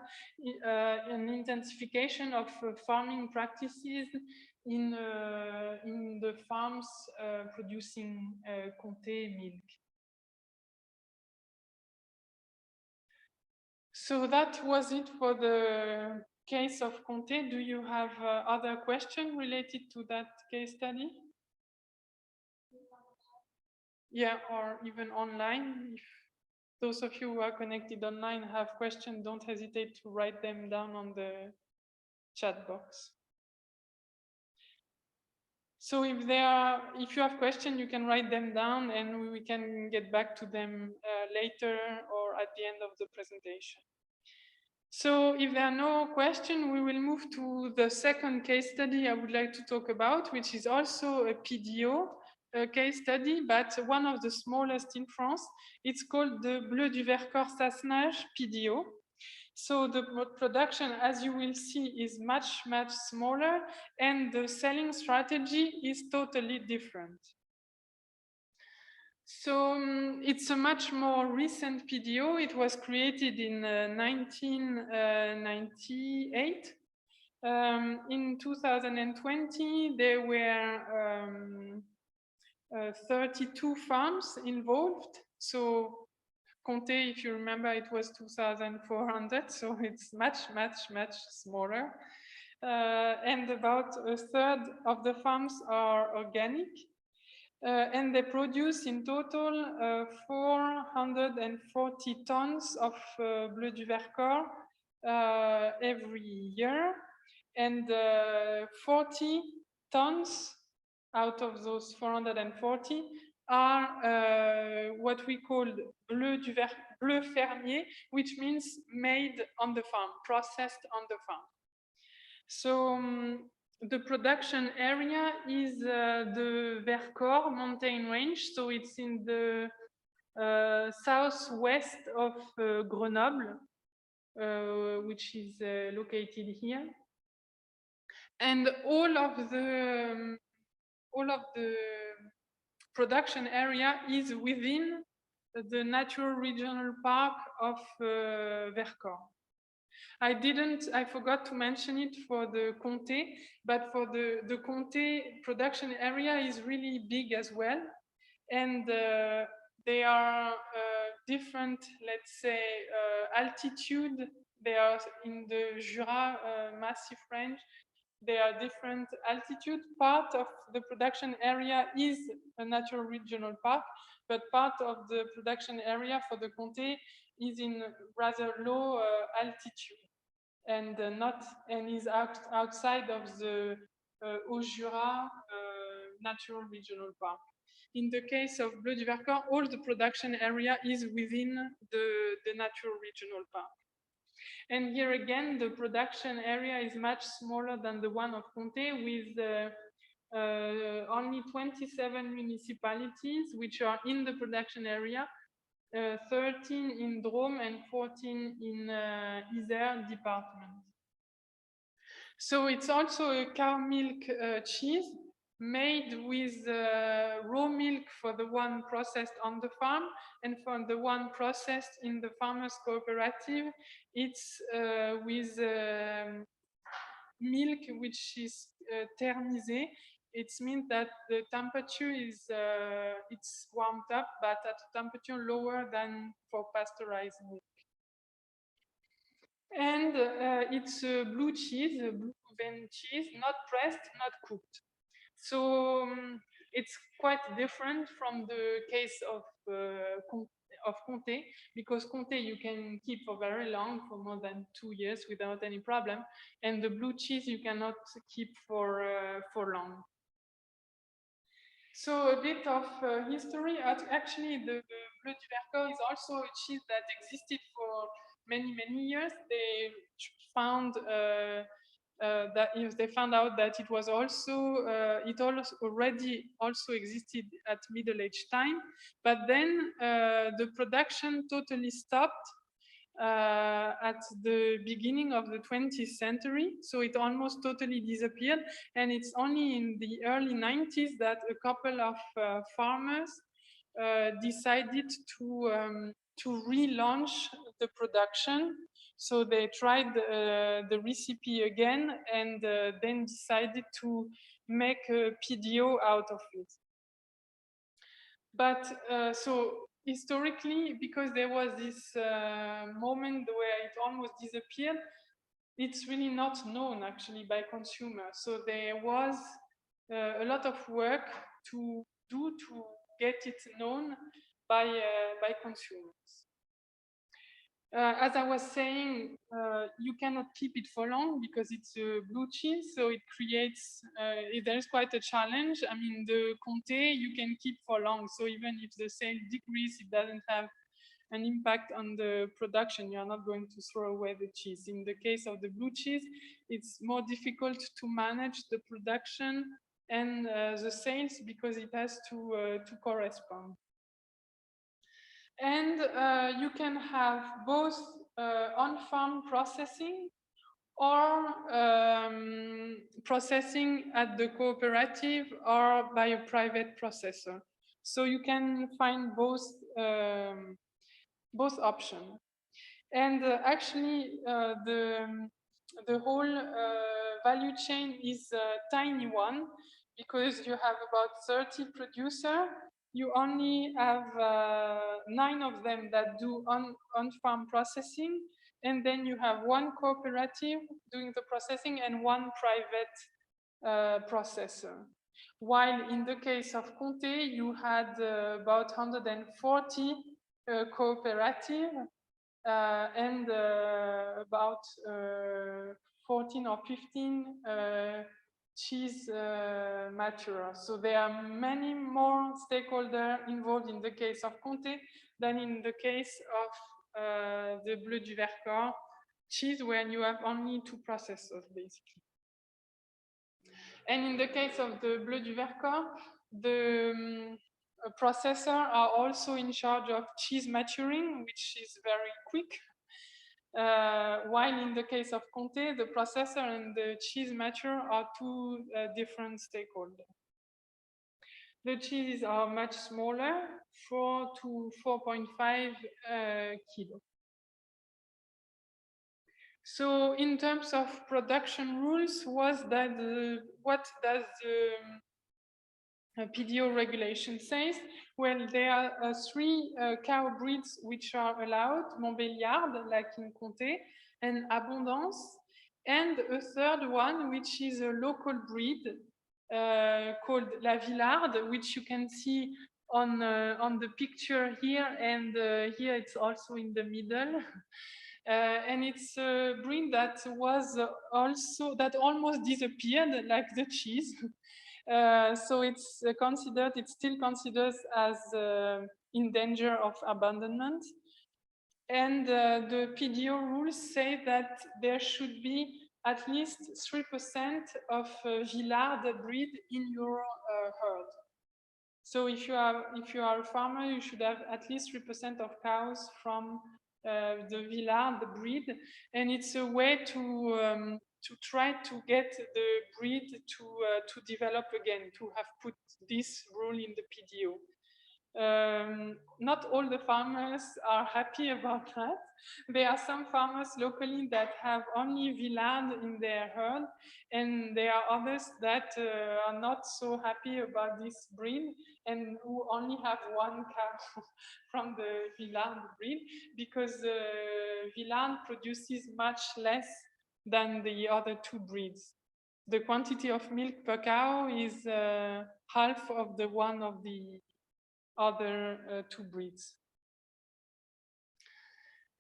an intensification of farming practices in the farms producing comté milk. So that was it for the case of comté. Do you have other questions related to that case study? Yeah, or even online. If those of you who are connected online have questions, don't hesitate to write them down on the chat box. So if you have questions, you can write them down and we can get back to them later or at the end of the presentation. So if there are no questions, we will move to the second case study I would like to talk about, which is also a PDO case study, but one of the smallest in France. It's called the Bleu du Vercors Sassenage PDO. So the production, as you will see, is much, much smaller, and the selling strategy is totally different. So it's a much more recent PDO. It was created in 1998. In 2020, there were 32 farms involved. So Comté, if you remember, it was 2,400, so it's much smaller. And about a third of the farms are organic. And they produce in total 440 tons of bleu du Vercors every year. And 40 tons out of those 440 are what we call bleu fermier, which means made on the farm, processed on the farm. So the production area is the Vercors mountain range. So it's in the southwest of Grenoble, which is located here. And all of the production area is within the natural regional park of Vercors. I forgot to mention it for the Comté, but for the Comté production area is really big as well. And they are different, let's say, altitude. They are in the Jura massif range. They are different altitude. Part of the production area is a natural regional park, but part of the production area for the Comté is in rather low altitude and is outside of the Haut-Jura natural regional park. In the case of Bleu du Vercors, all the production area is within the natural regional park. And here again, the production area is much smaller than the one of Comté, with only 27 municipalities which are in the production area, 13 in Drôme and 14 in Isère department. So it's also a cow milk cheese made with raw milk for the one processed on the farm, and for the one processed in the farmers cooperative, it's with milk which is thermisé. It means that the temperature is it's warmed up, but at a temperature lower than for pasteurized milk. And it's a blue cheese, a blue vein cheese, not pressed, not cooked. So it's quite different from the case of Comté, because Comté you can keep for very long, for more than 2 years without any problem, and the blue cheese you cannot keep for long. So a bit of history. Actually, the Bleu du Vercors is also a cheese that existed for many years. They found they found out that it was also already existed at Middle Age time, but then the production totally stopped at the beginning of the 20th century, so it almost totally disappeared, and it's only in the early 90s that a couple of farmers decided to relaunch the production. So they tried the recipe again, and then decided to make a PDO out of it. But so historically, because there was this moment where it almost disappeared, it's really not known actually by consumers. So there was a lot of work to do to get it known by consumers. As I was saying, you cannot keep it for long because it's a blue cheese, so it creates, there is quite a challenge. I mean, the Comté you can keep for long, so even if the sale decrease, it doesn't have an impact on the production. You are not going to throw away the cheese. In the case of the blue cheese, it's more difficult to manage the production and the sales because it has to correspond. And you can have both on-farm processing or processing at the cooperative or by a private processor. So you can find both options. And actually, the whole value chain is a tiny one, because you have about 30 producers. You only have 9 of them that do on-farm processing, and then you have one cooperative doing the processing and one private processor. While in the case of Comté, you had about 140 cooperatives and about 14 or 15 cheese maturers. So there are many more stakeholders involved in the case of Comté than in the case of the Bleu du Vercors cheese, where you have only 2 processors, basically. And in the case of the Bleu du Vercors, the processors are also in charge of cheese maturing, which is very quick. While in the case of Comté, the processor and the cheese mature are 2 different stakeholders. The cheeses are much smaller, 4 to 4.5 kilo. So in terms of production rules, what does the PDO regulation says? Well, there are 3 cow breeds which are allowed: Montbéliard, like in Comté, and Abondance, and a third one, which is a local breed called La Villarde, which you can see on the picture here, and here it's also in the middle. And it's a breed that was also, that almost disappeared, like the cheese. So it's still considered as in danger of abandonment. And the PDO rules say that there should be at least 3% of Villard breed in your herd. So if you are a farmer, you should have at least 3% of cows from the Villard breed, and it's a way to try to get the breed to develop again, to have put this rule in the PDO. Not all the farmers are happy about that. There are some farmers locally that have only Villard in their herd, and there are others that are not so happy about this breed and who only have 1 cow from the Villard breed, because Villard produces much less than the other 2 breeds. The quantity of milk per cow is half of the one of the other 2 breeds.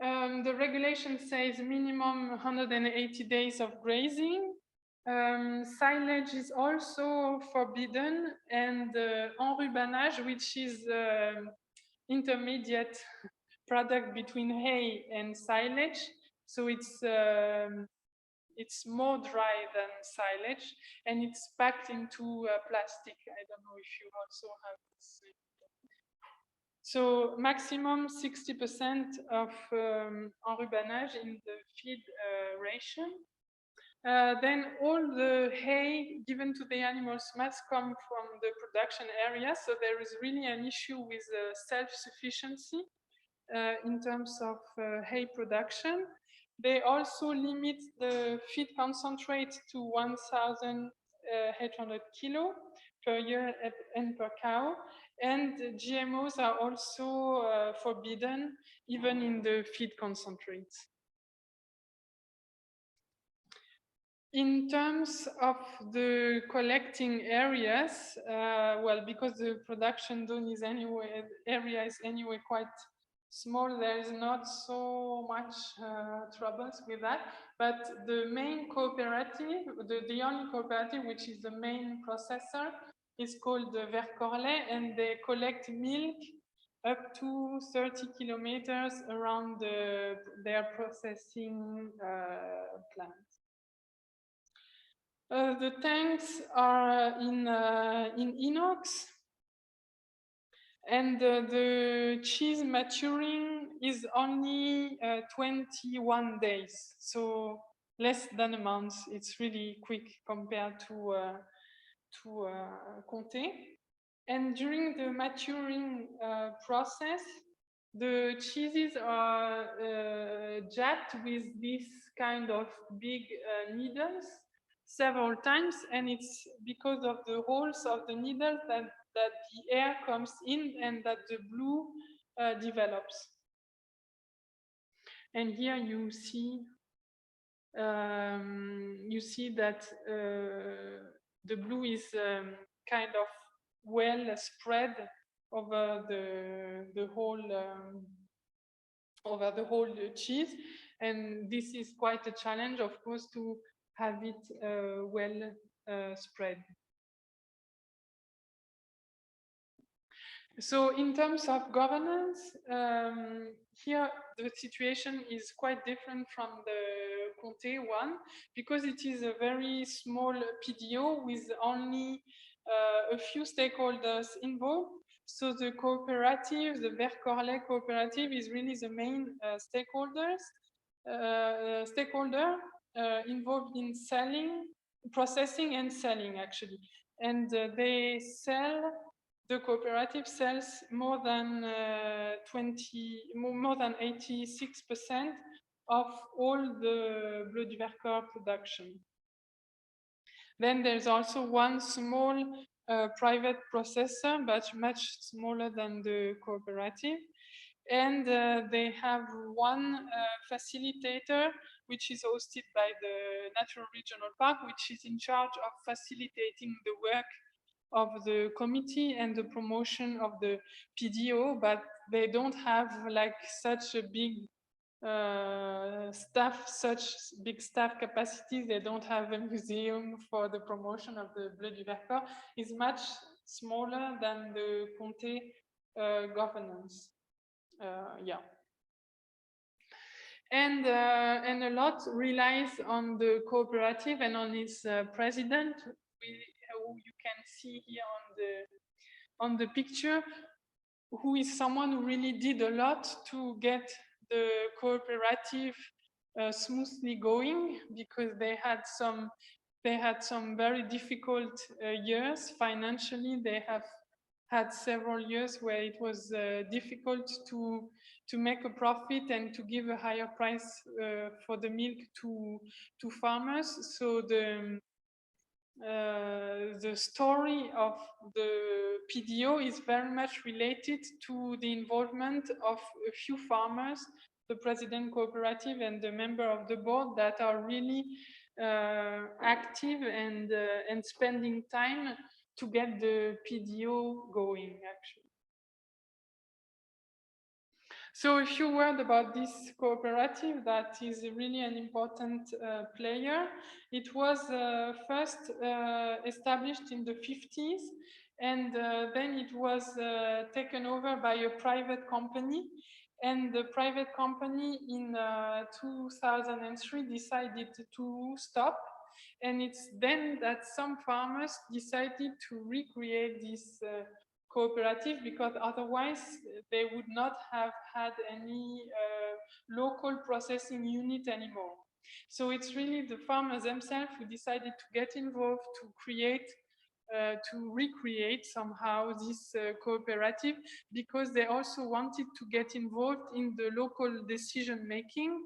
The regulation says minimum 180 days of grazing. Silage is also forbidden, and enrubanage, which is intermediate product between hay and silage. So it's more dry than silage, and it's packed into plastic. I don't know if you also have this. So maximum 60% of enrubanage in the feed ration. Then all the hay given to the animals must come from the production area. So there is really an issue with self-sufficiency in terms of hay production. They also limit the feed concentrate to 1,800 kilo per year and per cow. And GMOs are also forbidden, even in the feed concentrates. In terms of the collecting areas, well, because the production zone area is anyway quite small, there is not so much troubles with that. But the main cooperative, the only cooperative which is the main processor, is called the Vercorlet, and they collect milk up to 30 kilometers around their processing plant. The tanks are in inox, and the cheese maturing is only 21 days, so less than a month. It's really quick compared to Comté. And during the maturing process, the cheeses are jabbed with this kind of big needles several times, and it's because of the holes of the needles that the air comes in and that the blue develops. And here you see that the blue is kind of well spread over the whole cheese, and this is quite a challenge, of course, to have it well spread. So in terms of governance, here the situation is quite different from the Comté one, because it is a very small PDO with only a few stakeholders involved. So the cooperative, the Vercorlet cooperative, is really the main stakeholder involved in selling, processing and selling, actually. And they sell, the cooperative sells more than 86% of all the Bleu du Vercors production. Then there's also one small private processor, but much smaller than the cooperative. And they have one facilitator, which is hosted by the Natural Regional Park, which is in charge of facilitating the work of the committee and the promotion of the PDO, but they don't have like such a big such big staff capacity. They don't have a museum for the promotion of the Bleu du Vercors. It's much smaller than the Comté governance. Yeah. And a lot relies on the cooperative and on its president, who you can see here on the picture, who is someone who really did a lot to get the cooperative smoothly going, because they had some very difficult years financially. They have had several years where it was difficult to make a profit and to give a higher price for the milk to farmers. So the story of the PDO is very much related to the involvement of a few farmers, the president cooperative and the member of the board, that are really active and spending time to get the PDO going, actually. So a few words about this cooperative that is really an important player. It was first established in the 50s, and then it was taken over by a private company. And the private company in 2003 decided to stop. And it's then that some farmers decided to recreate this cooperative, because otherwise they would not have had any local processing unit anymore. So it's really the farmers themselves who decided to get involved, to create, to recreate somehow this cooperative, because they also wanted to get involved in the local decision making,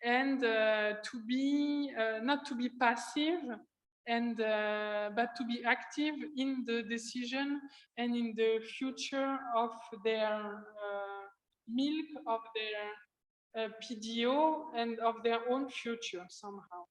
and to be not to be passive, and but to be active in the decision and in the future of their milk, of their PDO, and of their own future somehow.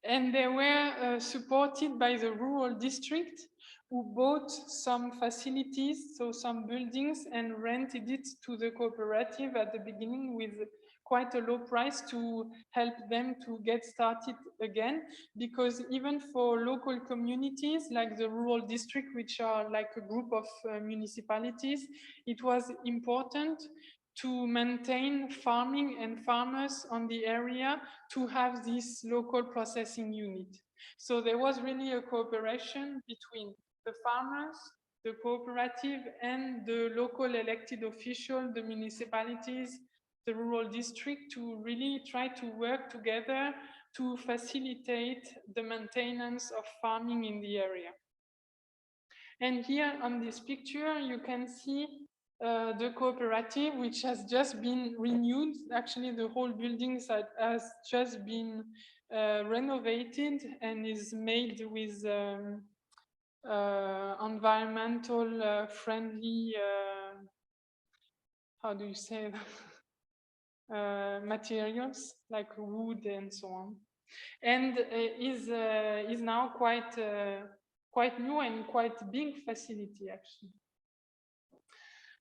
And they were supported by the rural district, who bought some facilities, so some buildings, and rented it to the cooperative at the beginning with quite a low price to help them to get started again. Because even for local communities like the rural district, which are like a group of municipalities, it was important to maintain farming and farmers on the area, to have this local processing unit. So there was really a cooperation between the farmers, the cooperative, and the local elected official, the municipalities, the rural district, to really try to work together to facilitate the maintenance of farming in the area. And here on this picture, you can see the cooperative, which has just been renewed. Actually, the whole building has just been renovated and is made with environmental friendly, how do you say that? Materials like wood and so on, and is now quite new and quite big facility actually.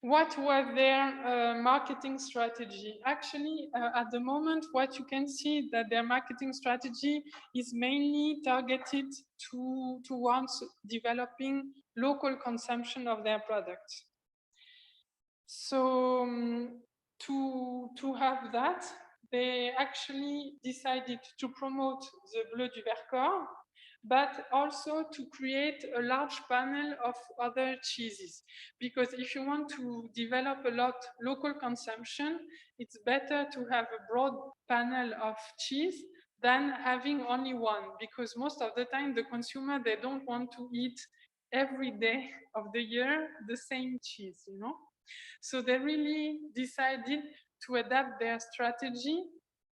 What was their marketing strategy? Actually, at the moment, what you can see that their marketing strategy is mainly targeted towards developing local consumption of their products. So to have that, they actually decided to promote the Bleu du Vercors, but also to create a large panel of other cheeses. Because if you want to develop a lot local consumption, it's better to have a broad panel of cheese than having only one, because most of the time the consumer, they don't want to eat every day of the year the same cheese, you know? So they really decided to adapt their strategy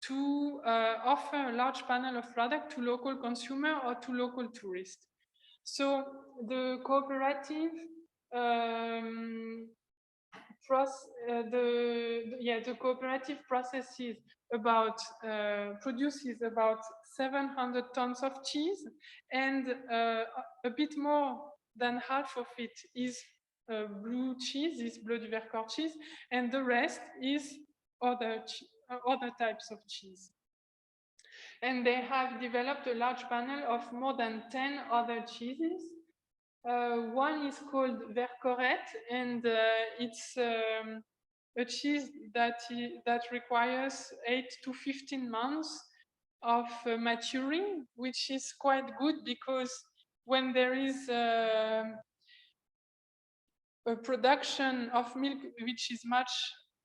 to offer a large panel of product to local consumer or to local tourists. So the cooperative the cooperative processes about produces about 700 tons of cheese, and a bit more than half of it is blue cheese, is Bleu du Vercors cheese, and the rest is other types of cheese. And they have developed a large panel of more than 10 other cheeses. One is called Vercorette, and it's a cheese that requires 8 to 15 months of maturing, which is quite good because when there is a production of milk which is much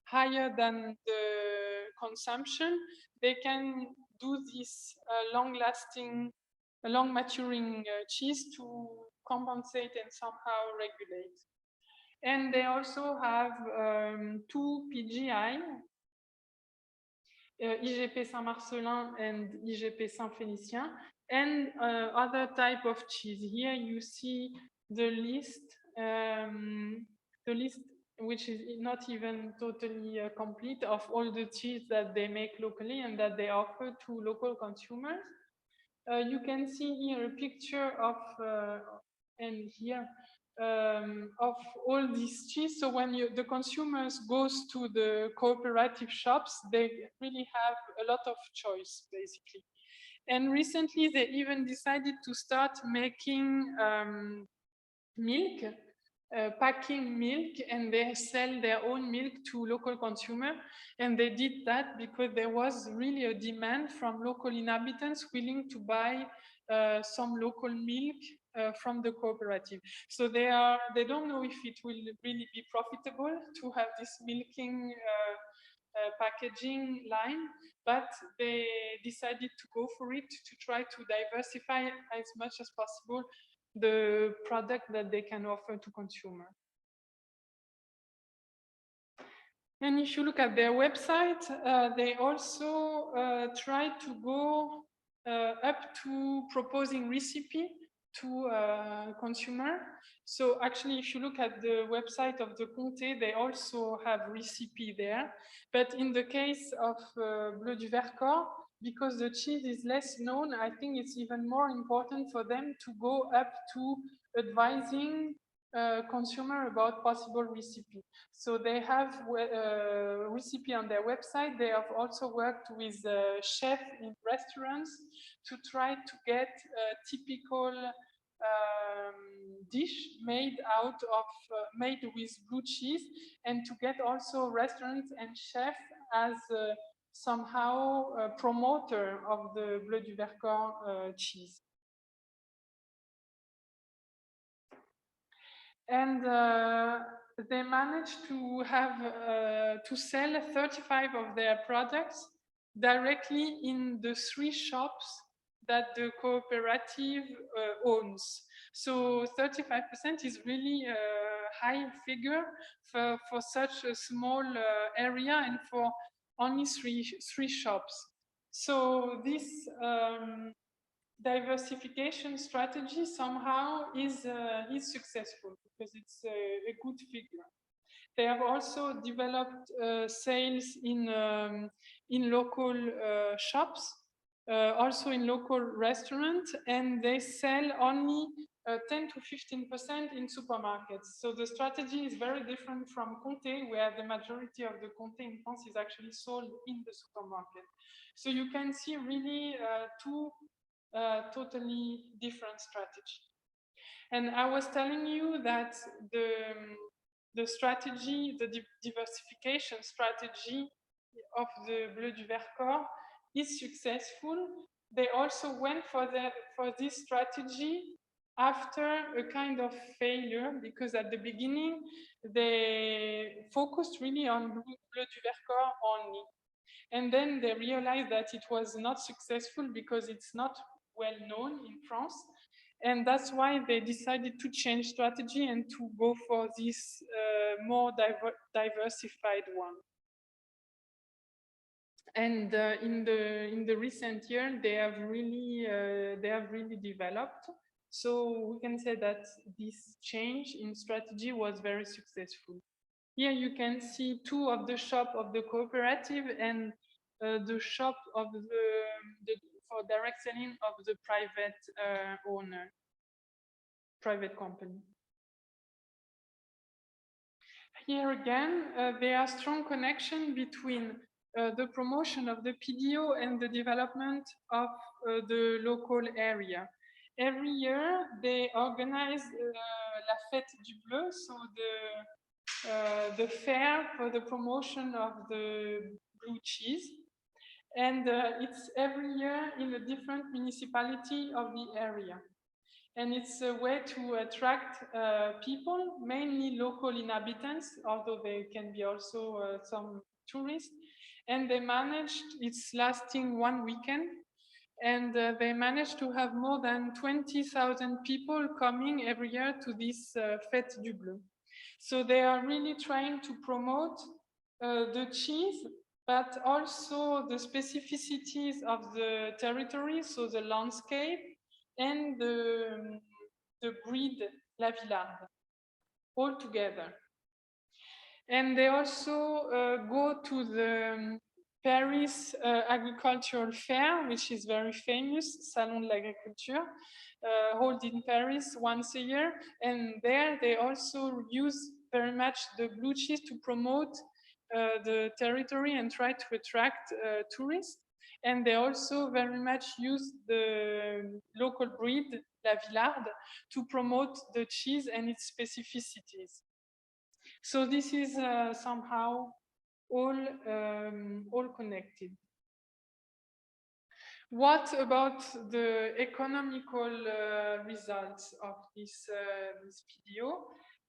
higher than the consumption, they can do this long-lasting, long-maturing cheese to compensate and somehow regulate. And they also have 2 PGI, IGP Saint-Marcellin and IGP Saint-Félicien, and other type of cheese. Here you see the list which is not even totally complete, of all the cheese that they make locally and that they offer to local consumers. You can see here a picture of, and here, of all these cheese. So when the consumers goes to the cooperative shops, they really have a lot of choice, basically. And recently, they even decided to start making milk, packing milk, and they sell their own milk to local consumer. And they did that because there was really a demand from local inhabitants willing to buy some local milk from the cooperative. So they don't know if it will really be profitable to have this milking packaging line, but they decided to go for it, to try to diversify as much as possible the product that they can offer to consumer. And if you look at their website, they also try to go up to proposing recipe to consumer. So actually, if you look at the website of the Comté, they also have recipe there. But in the case of Bleu du Vercors, because the cheese is less known, I think it's even more important for them to go up to advising consumer about possible recipe. So they have recipe on their website. They have also worked with chefs in restaurants to try to get a typical dish made out of made with blue cheese, and to get also restaurants and chefs as somehow a promoter of the Bleu du Vercors cheese. And they managed to have to sell 35 of their products directly in the 3 shops that the cooperative owns. So 35% is really a high figure for such a small area and for only three shops. So this diversification strategy somehow is successful because it's a good figure. They have also developed sales in local shops, also in local restaurants, and they sell only 10 to 15% in supermarkets. So the strategy is very different from Comté, where the majority of the Comté in France is actually sold in the supermarket. So you can see really two totally different strategies. And I was telling you that the strategy, the diversification strategy of the Bleu du Vercors is successful. They also went for this strategy after a kind of failure, because at the beginning they focused really on Bleu du Vercors only. And then they realized that it was not successful because it's not well known in France. And that's why they decided to change strategy and to go for this more diversified one. And in the recent year, they have really developed. So we can say that this change in strategy was very successful. Here you can see two of the shop of the cooperative and the shop of the for direct selling of the private owner, private company. Here again, there are strong connection between the promotion of the PDO and the development of the local area. Every year, they organize La Fête du Bleu, so the fair for the promotion of the blue cheese. And it's every year in a different municipality of the area. And it's a way to attract people, mainly local inhabitants, although there can be also some tourists. And they managed, it's lasting 1 weekend, and they managed to have more than 20,000 people coming every year to this Fête du Bleu. So they are really trying to promote the cheese, but also the specificities of the territory, so the landscape, and the breed La Villarde, all together. And they also go to the Paris Agricultural Fair, which is very famous, Salon de l'Agriculture, held in Paris once a year. And there they also use very much the blue cheese to promote the territory and try to attract tourists. And they also very much use the local breed, La Villarde, to promote the cheese and its specificities. So this is somehow all connected. What about the economical results of this PDO?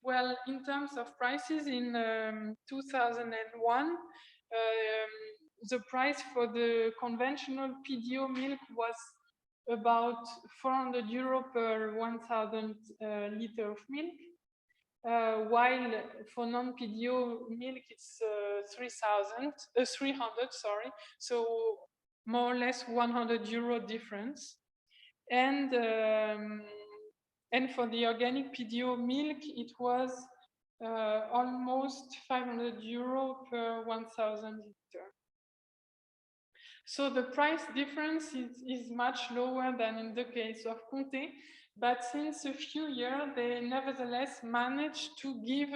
Well, in terms of prices, in 2001, the price for the conventional PDO milk was about 400 euro per 1,000 liter of milk. While for non-PDO milk, it's 300, sorry. So more or less 100 euro difference. And for the organic PDO milk, it was almost 500 euro per 1,000 liter. So the price difference is much lower than in the case of Comté, but since a few years, they nevertheless managed to give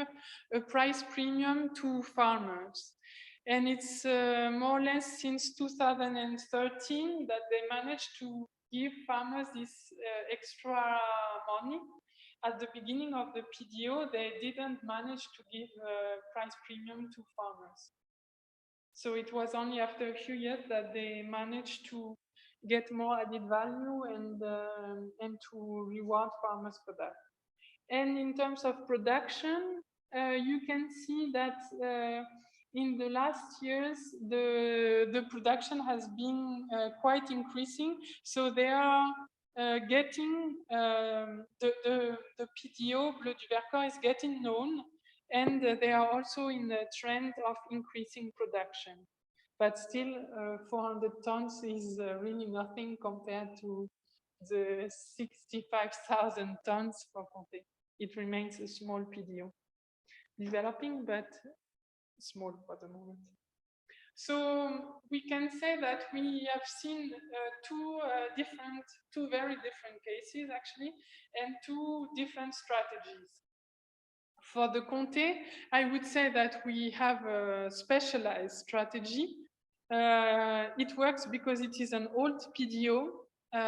a price premium to farmers. And it's more or less since 2013 that they managed to give farmers this extra money. At the beginning of the PDO, they didn't manage to give a price premium to farmers. So it was only after a few years that they managed to get more added value and to reward farmers for that. And in terms of production, you can see that in the last years, the production has been quite increasing. So they are getting, the PDO, Bleu du Vercors, is getting known, and they are also in a trend of increasing production. But still, 400 tons is really nothing compared to the 65,000 tons for Comté. It remains a small PDO. Developing, but small for the moment. So we can say that we have seen two very different cases actually, and two different strategies. For the Comté, I would say that we have a specialized strategy. It works because it is an old PDO,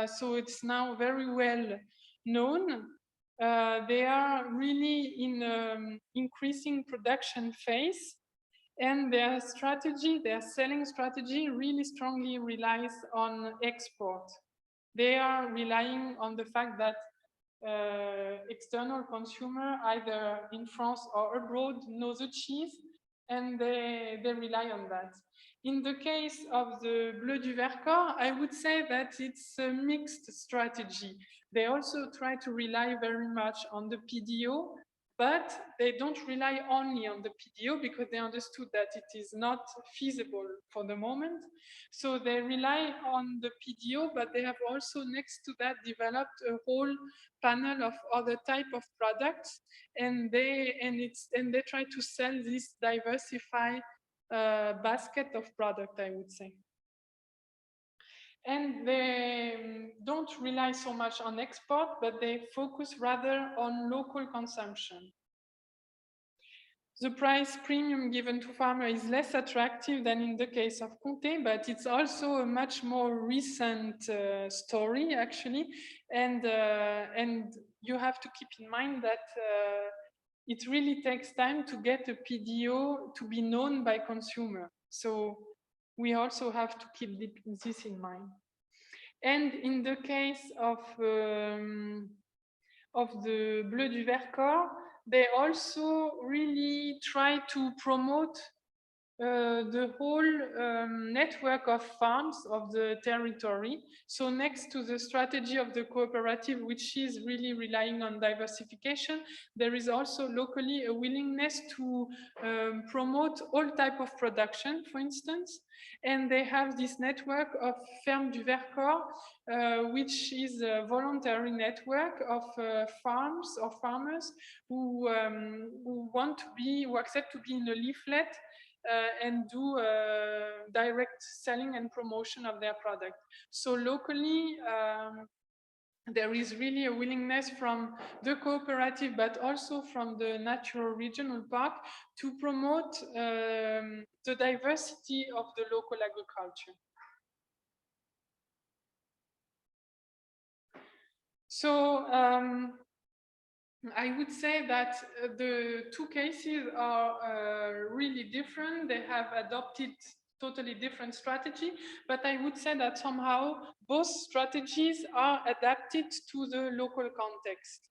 so it's now very well known. They are really in increasing production phase, and their strategy, their selling strategy, really strongly relies on export. They are relying on the fact that external consumer, either in France or abroad, know the cheese, and they rely on that. In the case of the Bleu du Vercors, I would say that it's a mixed strategy. They also try to rely very much on the PDO, but they don't rely only on the PDO because they understood that it is not feasible for the moment. So they rely on the PDO, but they have also next to that developed a whole panel of other type of products, and they try to sell this diversified basket of product, I would say. And they don't rely so much on export, but they focus rather on local consumption. The price premium given to farmer is less attractive than in the case of Comté, but it's also a much more recent story, actually. And you have to keep in mind that it really takes time to get a PDO to be known by consumer. So we also have to keep this in mind. And in the case of the Bleu du Vercors, they also really try to promote the whole network of farms of the territory. So next to the strategy of the cooperative, which is really relying on diversification, there is also locally a willingness to promote all type of production, for instance. And they have this network of Ferme du Vercors, which is a voluntary network of farms or farmers who accept to be in a leaflet and do direct selling and promotion of their product. So locally, there is really a willingness from the cooperative, but also from the natural regional park to promote the diversity of the local agriculture. So I would say that the two cases are really different. They have adopted totally different strategy, but I would say that somehow both strategies are adapted to the local context.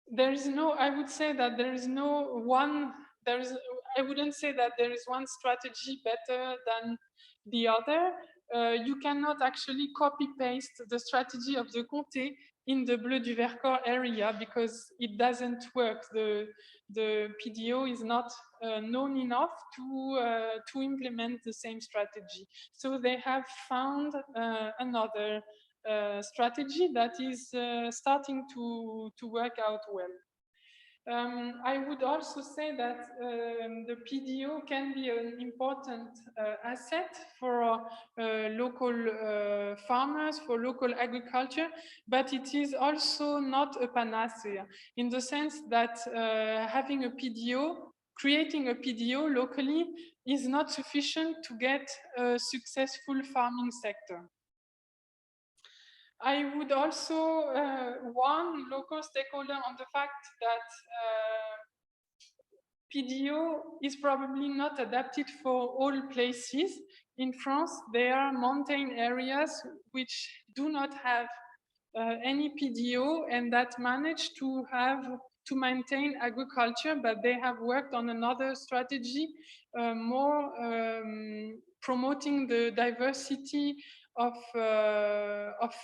There is no, I would say that there is no one, I wouldn't say that there is one strategy better than the other. You cannot actually copy paste the strategy of the Comté in the Bleu du Vercors area because it doesn't work. The PDO is not known enough to implement the same strategy. So they have found another strategy that is starting to work out well. I would also say that the PDO can be an important asset for local farmers, for local agriculture, but it is also not a panacea in the sense that having a PDO, creating a PDO locally is not sufficient to get a successful farming sector. I would also warn local stakeholders on the fact that PDO is probably not adapted for all places. In France, there are mountain areas which do not have any PDO and that manage to have to maintain agriculture, but they have worked on another strategy, more promoting the diversity of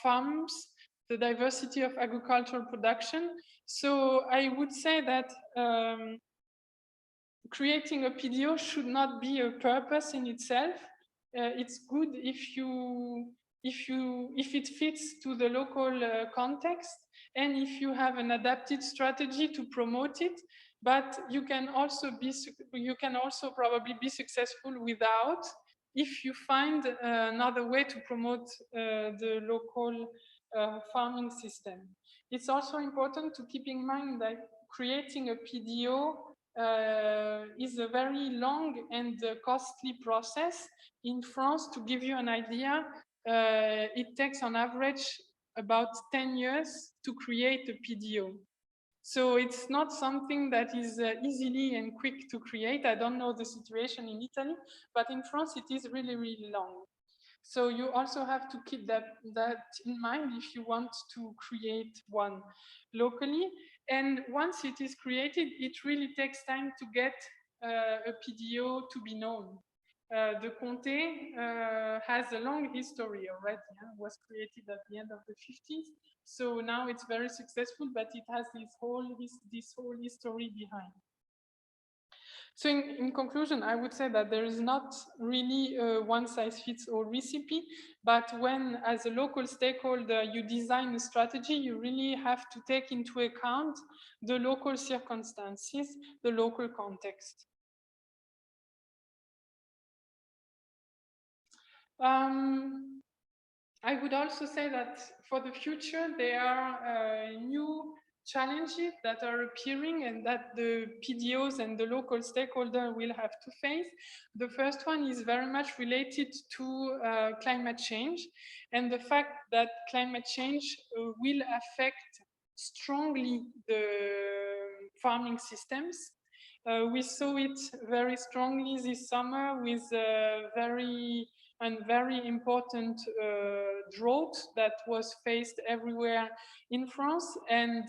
farms, the diversity of agricultural production. So I would say that creating a PDO should not be a purpose in itself. It's good if it fits to the local context, and if you have an adapted strategy to promote it. But you can also probably be successful without, if you find another way to promote the local farming system. It's also important to keep in mind that creating a PDO is a very long and costly process. In France, to give you an idea, it takes on average about 10 years to create a PDO. So it's not something that is easily and quick to create. I don't know the situation in Italy, but in France it is really, really long. So you also have to keep that in mind if you want to create one locally. And once it is created, it really takes time to get a PDO to be known. The Comté has a long history already. It was created at the end of the 50s. So now it's very successful, but it has this whole history behind. So in conclusion, I would say that there is not really a one-size-fits-all recipe, but when, as a local stakeholder, you design a strategy, you really have to take into account the local circumstances, the local context. I would also say that for the future, there are new challenges that are appearing and that the PDOs and the local stakeholder will have to face. The first one is very much related to climate change, and the fact that climate change will affect strongly the farming systems. We saw it very strongly this summer with very important drought that was faced everywhere in France, and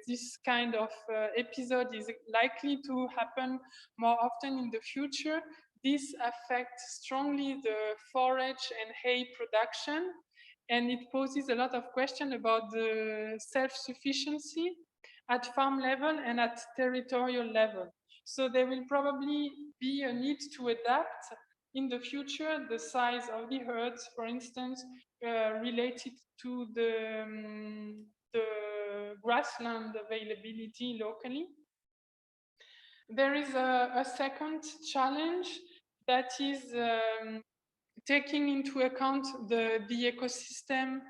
this kind of episode is likely to happen more often in the future. This affects strongly the forage and hay production, and it poses a lot of questions about the self-sufficiency at farm level and at territorial level. So there will probably be a need to adapt in the future the size of the herds, for instance, related to the grassland availability locally. There is a second challenge that is taking into account the ecosystem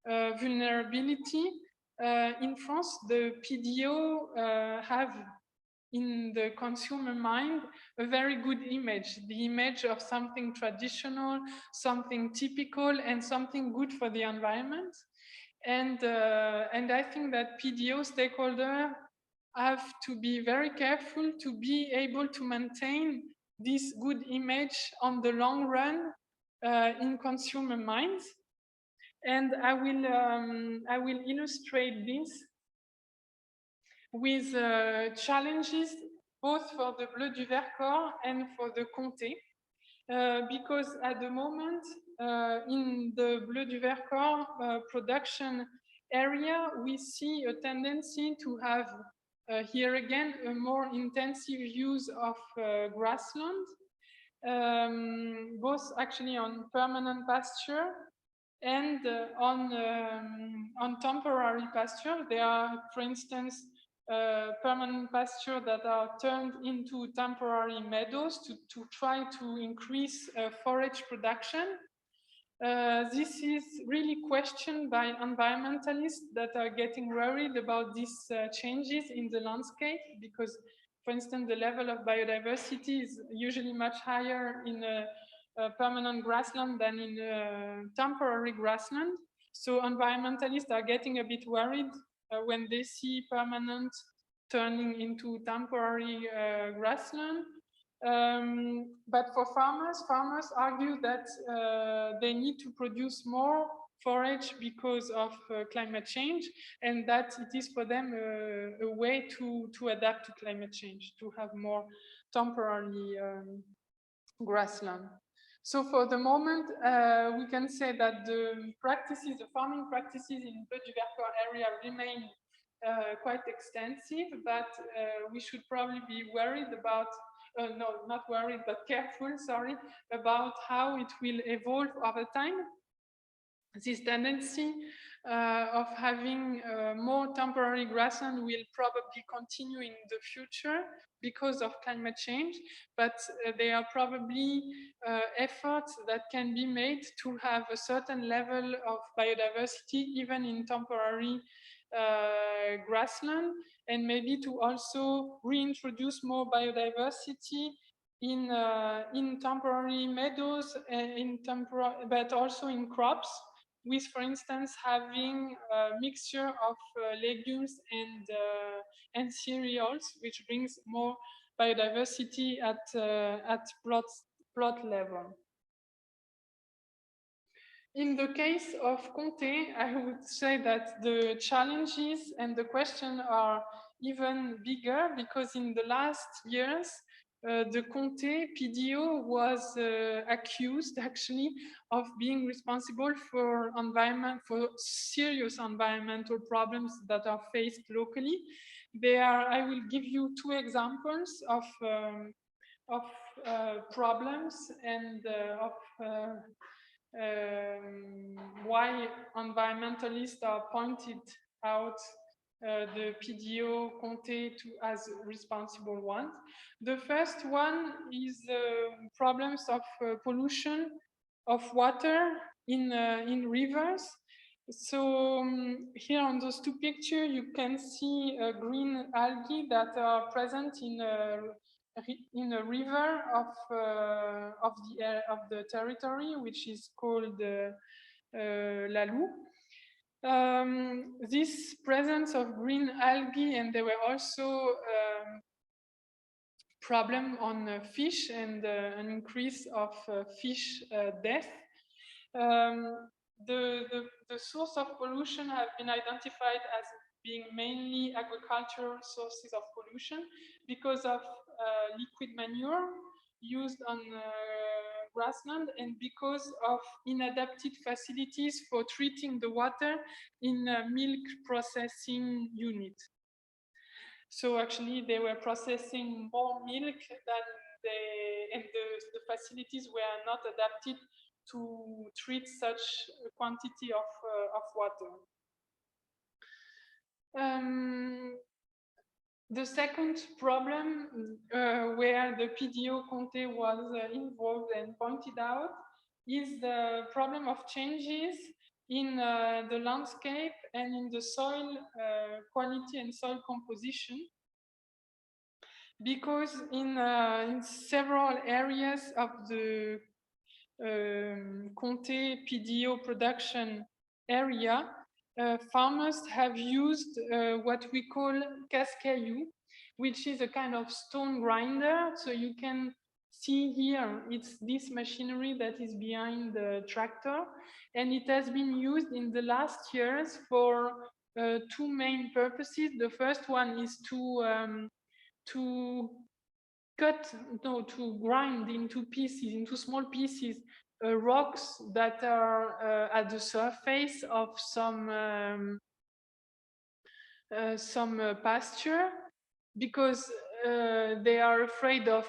vulnerability. In France, the PDO have in the consumer mind a very good image, the image of something traditional, something typical, and something good for the environment. And I think that PDO stakeholders have to be very careful to be able to maintain this good image on the long run in consumer minds. And I will illustrate this with challenges both for the Bleu du Vercors and for the Comté, because at the moment in the Bleu du Vercors production area, we see a tendency to have here again a more intensive use of grassland, both actually on permanent pasture and on temporary pasture. There are, for instance, permanent pasture that are turned into temporary meadows to try to increase forage production. This is really questioned by environmentalists that are getting worried about these changes in the landscape, because, for instance, the level of biodiversity is usually much higher in a permanent grassland than in temporary grassland. So environmentalists are getting a bit worried when they see permanent turning into temporary grassland. But for farmers argue that they need to produce more forage because of climate change, and that it is for them a way to adapt to climate change, to have more temporary grassland. So for the moment, we can say that the practices, the farming practices in the Vercors area remain quite extensive, but we should probably be worried about, no, not worried, but careful, sorry, about how it will evolve over time. This tendency of having more temporary grassland will probably continue in the future because of climate change, but there are probably efforts that can be made to have a certain level of biodiversity even in temporary grassland, and maybe to also reintroduce more biodiversity in temporary meadows, but also in crops, with, for instance, having a mixture of legumes and cereals, which brings more biodiversity at plot level. In the case of Comté, I would say that the challenges and the question are even bigger, because in the last years, the Comté PDO was accused actually of being responsible for serious environmental problems that are faced locally. I will give you two examples of problems and why environmentalists are pointed out the PDO Comté as responsible ones. The first one is problems of pollution of water in rivers. So here on those two pictures, you can see green algae that are present in a river of the territory, which is called La Loue. This presence of green algae, and there were also problem on fish and an increase of fish death. The source of pollution have been identified as being mainly agricultural sources of pollution because of liquid manure used on grassland, and because of inadapted facilities for treating the water in milk processing unit. So actually they were processing more milk than and the facilities were not adapted to treat such a quantity of water. The second problem where the PDO Comté was involved and pointed out is the problem of changes in the landscape and in the soil quality and soil composition. Because in several areas of the Comté PDO production area, farmers have used what we call cascaillou, which is a kind of stone grinder. So you can see here, it's this machinery that is behind the tractor, and it has been used in the last years for two main purposes. The first one is to grind into pieces, into small pieces, rocks that are at the surface of some pasture, because they are afraid of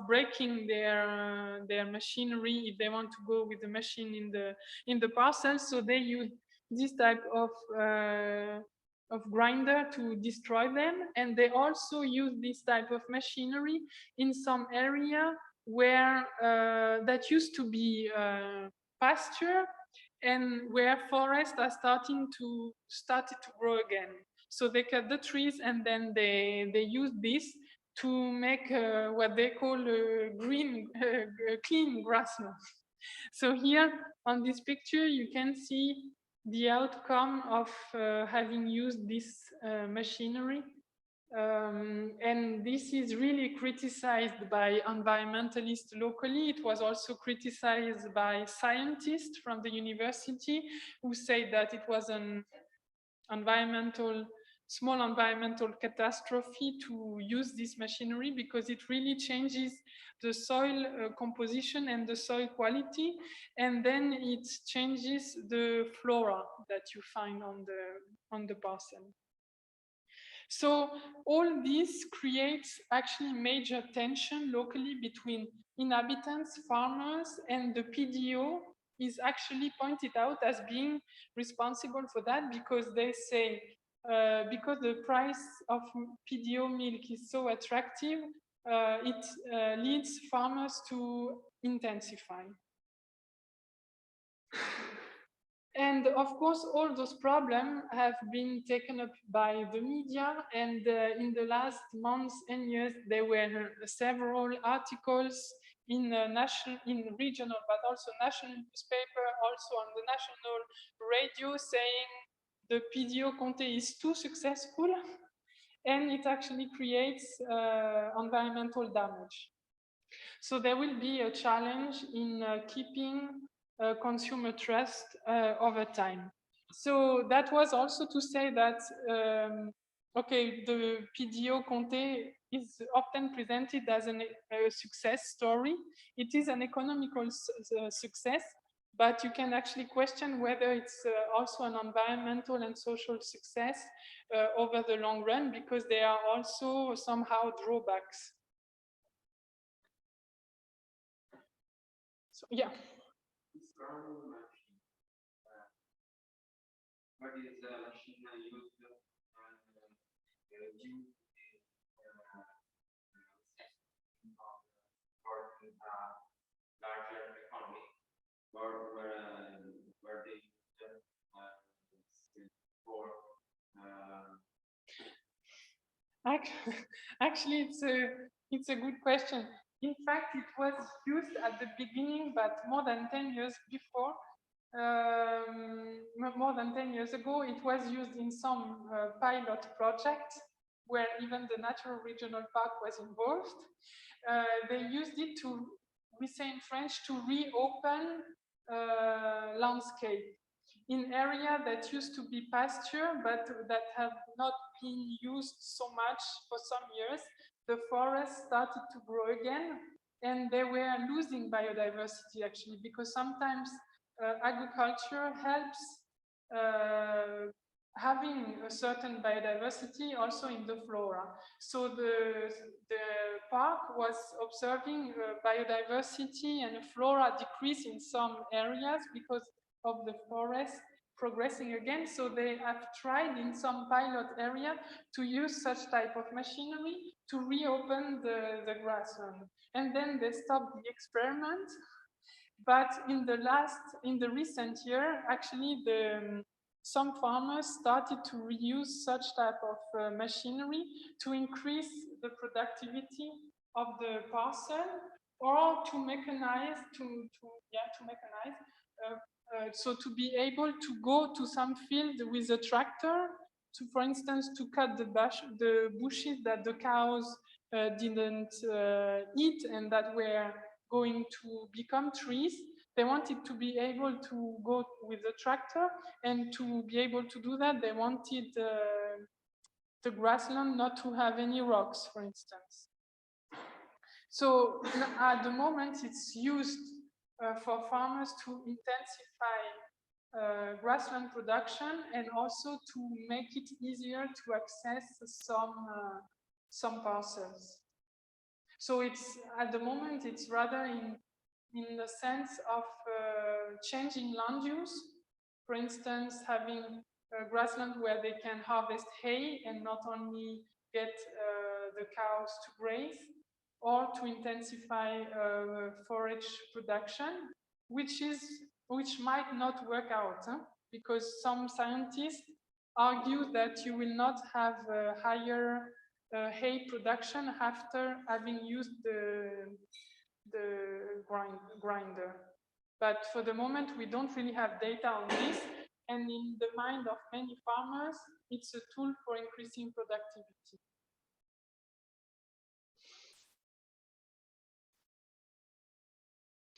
breaking their machinery if they want to go with the machine in the parcel. So they use this type of grinder to destroy them, and they also use this type of machinery in some area where that used to be pasture, and where forests are started to grow again. So they cut the trees, and then they use this to make what they call clean grassland. So here on this picture, you can see the outcome of having used this machinery And this is really criticized by environmentalists locally. It was also criticized by scientists from the university who say that it was an small environmental catastrophe to use this machinery because it really changes the soil composition and the soil quality, and then it changes the flora that you find on the parcel. So all this creates actually major tension locally between inhabitants, farmers, and the PDO is actually pointed out as being responsible for that because they say, because the price of PDO milk is so attractive, it leads farmers to intensify. And of course, all those problems have been taken up by the media. And in the last months and years, there were several articles in regional, but also national newspaper, also on the national radio, saying the PDO Conte is too successful, and it actually creates environmental damage. So there will be a challenge in keeping consumer trust over time. So that was also to say that, okay, the PDO Conte is often presented as a success story. It is an economical success, but you can actually question whether it's also an environmental and social success over the long run, because there are also somehow drawbacks. So, yeah. What is the machine used due larger economy, where they for actually, it's a good question. In fact, it was used at the beginning, but more than 10 years before, more than 10 years ago, it was used in some pilot projects where even the Natural Regional Park was involved. They used it to, we say in French, to reopen landscape in area that used to be pasture, but that have not been used so much for some years. The forest started to grow again, and they were losing biodiversity actually, because sometimes agriculture helps having a certain biodiversity also in the flora. So the park was observing biodiversity and flora decrease in some areas because of the forest progressing again. So they have tried in some pilot area to use such type of machinery to reopen the grassland. And then they stopped the experiment. But in the recent year, actually some farmers started to reuse such type of machinery to increase the productivity of the parcel, or to mechanize, so to be able to go to some field with a tractor, to, for instance, to cut the bushes that the cows didn't eat and that were going to become trees. They wanted to be able to go with the tractor, and to be able to do that, they wanted the grassland not to have any rocks, for instance. So at the moment, it's used for farmers to intensify grassland production, and also to make it easier to access some parcels. So it's, at the moment, it's rather in the sense of changing land use. For instance, having grassland where they can harvest hay and not only get the cows to graze, or to intensify forage production, which might not work out, because some scientists argue that you will not have higher hay production after having used the grinder. But for the moment, we don't really have data on this. And in the mind of many farmers, it's a tool for increasing productivity.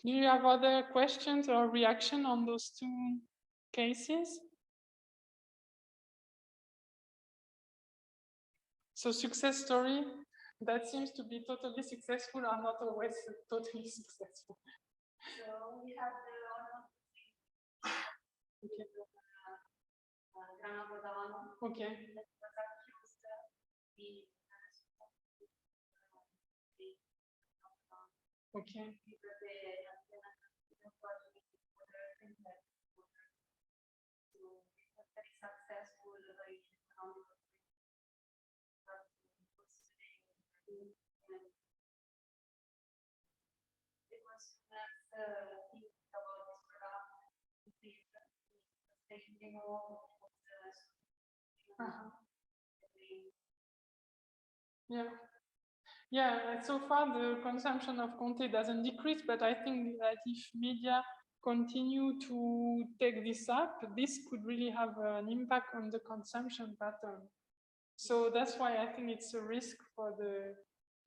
Do you have other questions or reaction on those two cases? So success story, that seems to be totally successful are not always totally successful. So we have the Okay. Grana Padano. Okay. That was accused the Okay. because they unfortunately for their impact to a very successful economic it was less think about this product, changing all Yeah. Yeah, so far the consumption of Conte doesn't decrease, but I think that if media continue to take this up, this could really have an impact on the consumption pattern. So that's why I think it's a risk for the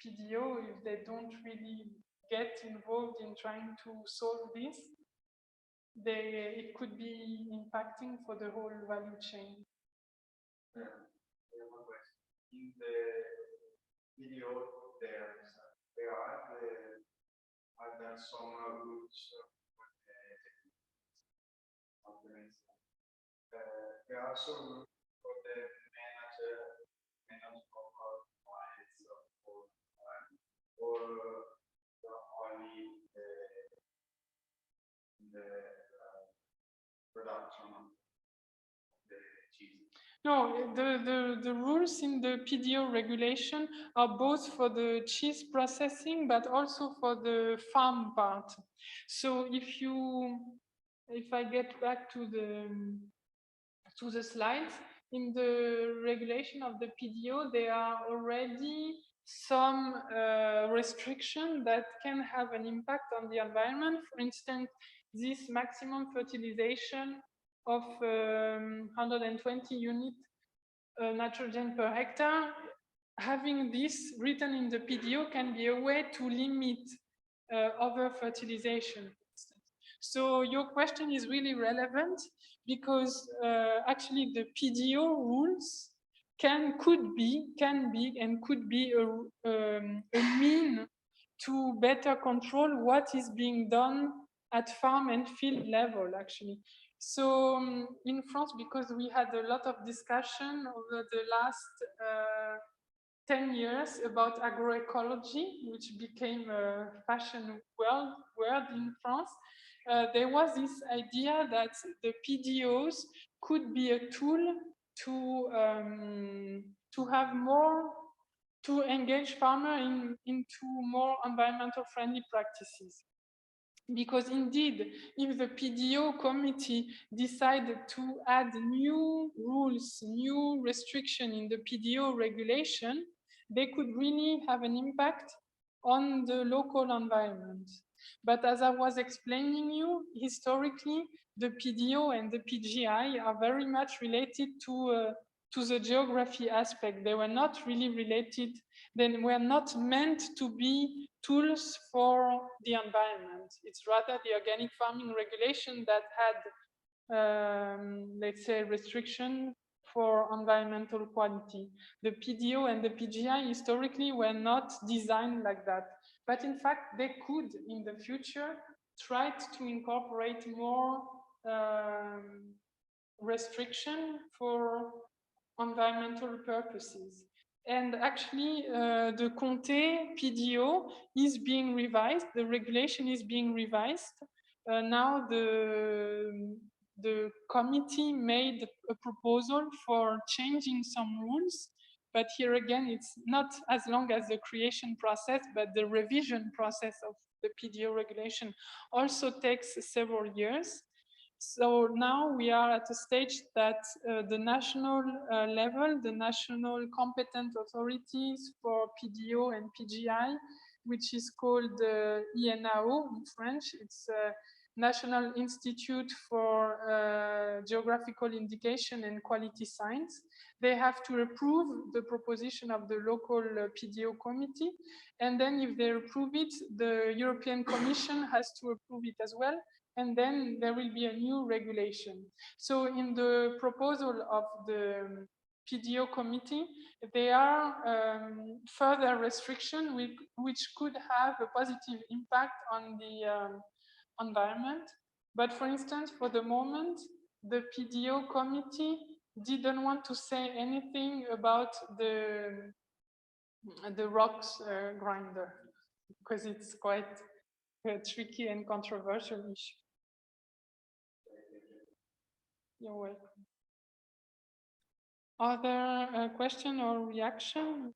PDO if they don't really get involved in trying to solve this. It could be impacting for the whole value chain. In the video, there are some groups there are also groups for the manage of our clients or only the production of the cheese. No, the rules in the PDO regulation are both for the cheese processing, but also for the farm part. So if I get back to the slides, in the regulation of the PDO, there are already some restriction that can have an impact on the environment. For instance, this maximum fertilization of 120 unit nitrogen per hectare, having this written in the PDO can be a way to limit over fertilization. So your question is really relevant because actually the PDO rules could be a mean to better control what is being done at farm and field level actually. So in France, because we had a lot of discussion over the last 10 years about agroecology, which became a fashion word in France, there was this idea that the PDOs could be a tool to have more, to engage farmer into more environmental friendly practices. Because indeed, if the PDO committee decided to add new rules, new restriction in the PDO regulation, they could really have an impact on the local environment. But as I was explaining you, historically, the PDO and the PGI are very much related to the geography aspect. They were not really related, they were not meant to be tools for the environment. It's rather the organic farming regulation that had, let's say, restriction for environmental quality. The PDO and the PGI historically were not designed like that. But in fact, they could, in the future, try to incorporate more restriction for environmental purposes. And actually, the Conte PDO is being revised. The regulation is being revised. Now the committee made a proposal for changing some rules. But here again, it's not as long as the creation process, but the revision process of the PDO regulation also takes several years. So now we are at a stage that the national level, the national competent authorities for PDO and PGI, which is called INAO in French, it's National Institute for Geographical Indication and Quality Science. They have to approve the proposition of the local PDO committee. And then if they approve it, the European Commission has to approve it as well. And then there will be a new regulation. So in the proposal of the PDO committee, there are further restrictions which could have a positive impact on the environment. But for instance, for the moment, the PDO committee didn't want to say anything about the rocks grinder, because it's quite a tricky and controversial issue. You're welcome. Other question or reaction?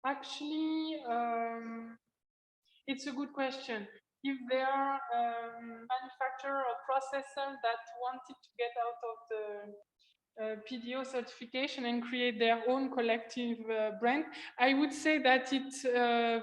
Actually, it's a good question. If there are manufacturer or processor that wanted to get out of the PDO certification and create their own collective brand, I would say that it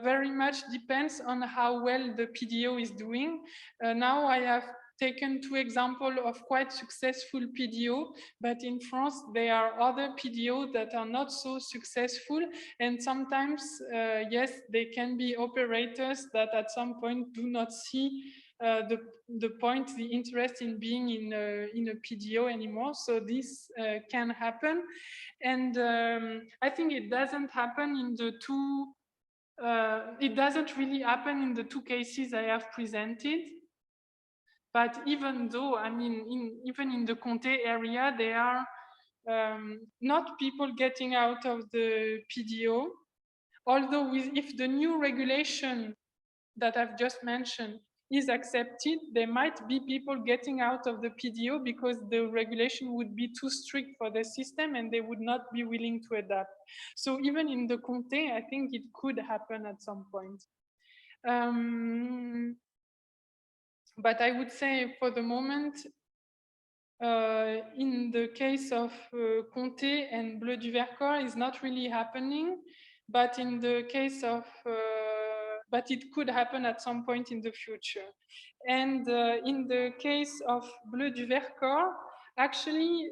very much depends on how well the PDO is doing. Now I have taken two examples of quite successful PDO, but in France there are other PDO that are not so successful, and sometimes yes, they can be operators that at some point do not see the point, the interest in being in a PDO anymore. So this can happen, and I think it doesn't happen in the two. It doesn't really happen in the two cases I have presented. But even though, I mean, even in the Comté area, there are not people getting out of the PDO. Although if the new regulation that I've just mentioned is accepted, there might be people getting out of the PDO because the regulation would be too strict for the system and they would not be willing to adapt. So even in the Comté, I think it could happen at some point. But I would say for the moment, in the case of Comté and Bleu du Vercors is not really happening, but in the case of, but it could happen at some point in the future. And in the case of Bleu du Vercors, actually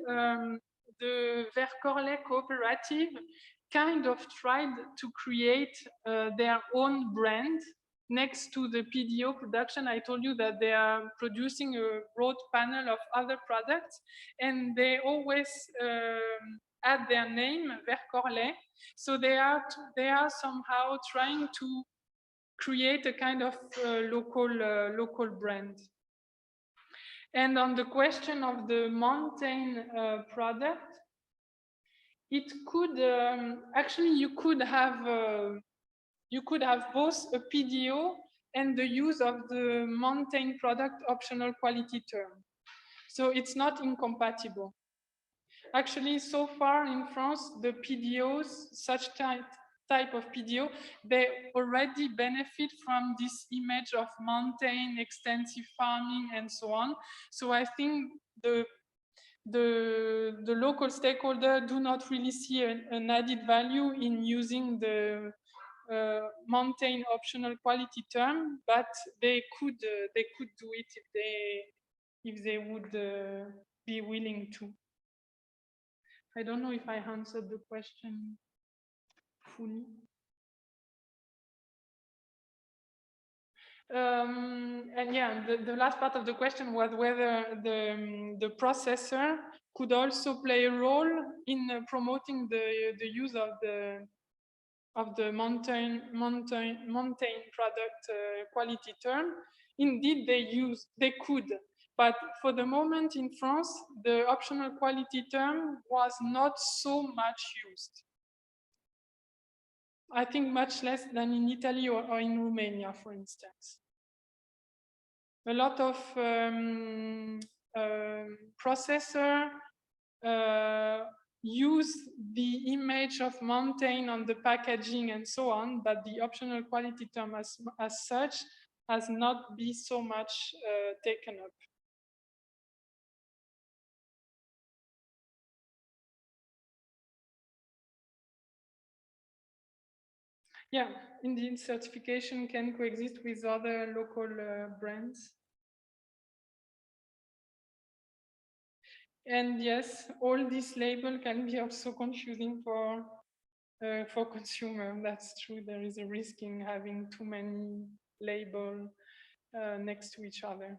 the Vercorlais cooperative kind of tried to create their own brand. Next to the PDO production, I told you that they are producing a broad panel of other products, and they always add their name, Vercorlais. So they are somehow trying to create a kind of local brand. And on the question of the mountain product, it could actually you could have both a PDO and the use of the mountain product optional quality term. So it's not incompatible. Actually, so far in France, the PDOs, such type of PDO, they already benefit from this image of mountain, extensive farming, and so on. So I think the local stakeholder do not really see an added value in using the mountain optional quality term, but they could do it if they would be willing to. I don't know if I answered the question fully. And yeah, the last part of the question was whether the processor could also play a role in promoting the use of the mountain product quality term. Indeed, they could, but for the moment in France, the optional quality term was not so much used. I think much less than in Italy or in Romania, for instance. A lot of processor use the image of mountain on the packaging and so on, but the optional quality term as such has not been so much taken up. Yeah, indeed, certification can coexist with other local brands. And yes, all this label can be also confusing for consumer. That's true. There is a risk in having too many labels next to each other.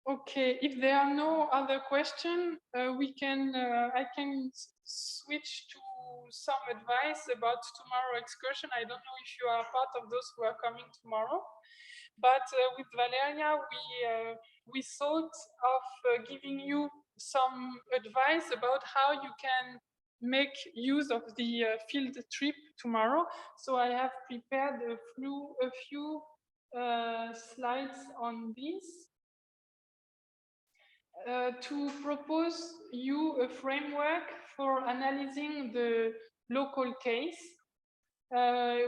Okay, if there are no other questions, I can switch to some advice about tomorrow excursion. I don't know if you are part of those who are coming tomorrow, but with Valeria, we thought of giving you some advice about how you can make use of the field trip tomorrow. So I have prepared a few slides on this. To propose you a framework for analyzing the local case,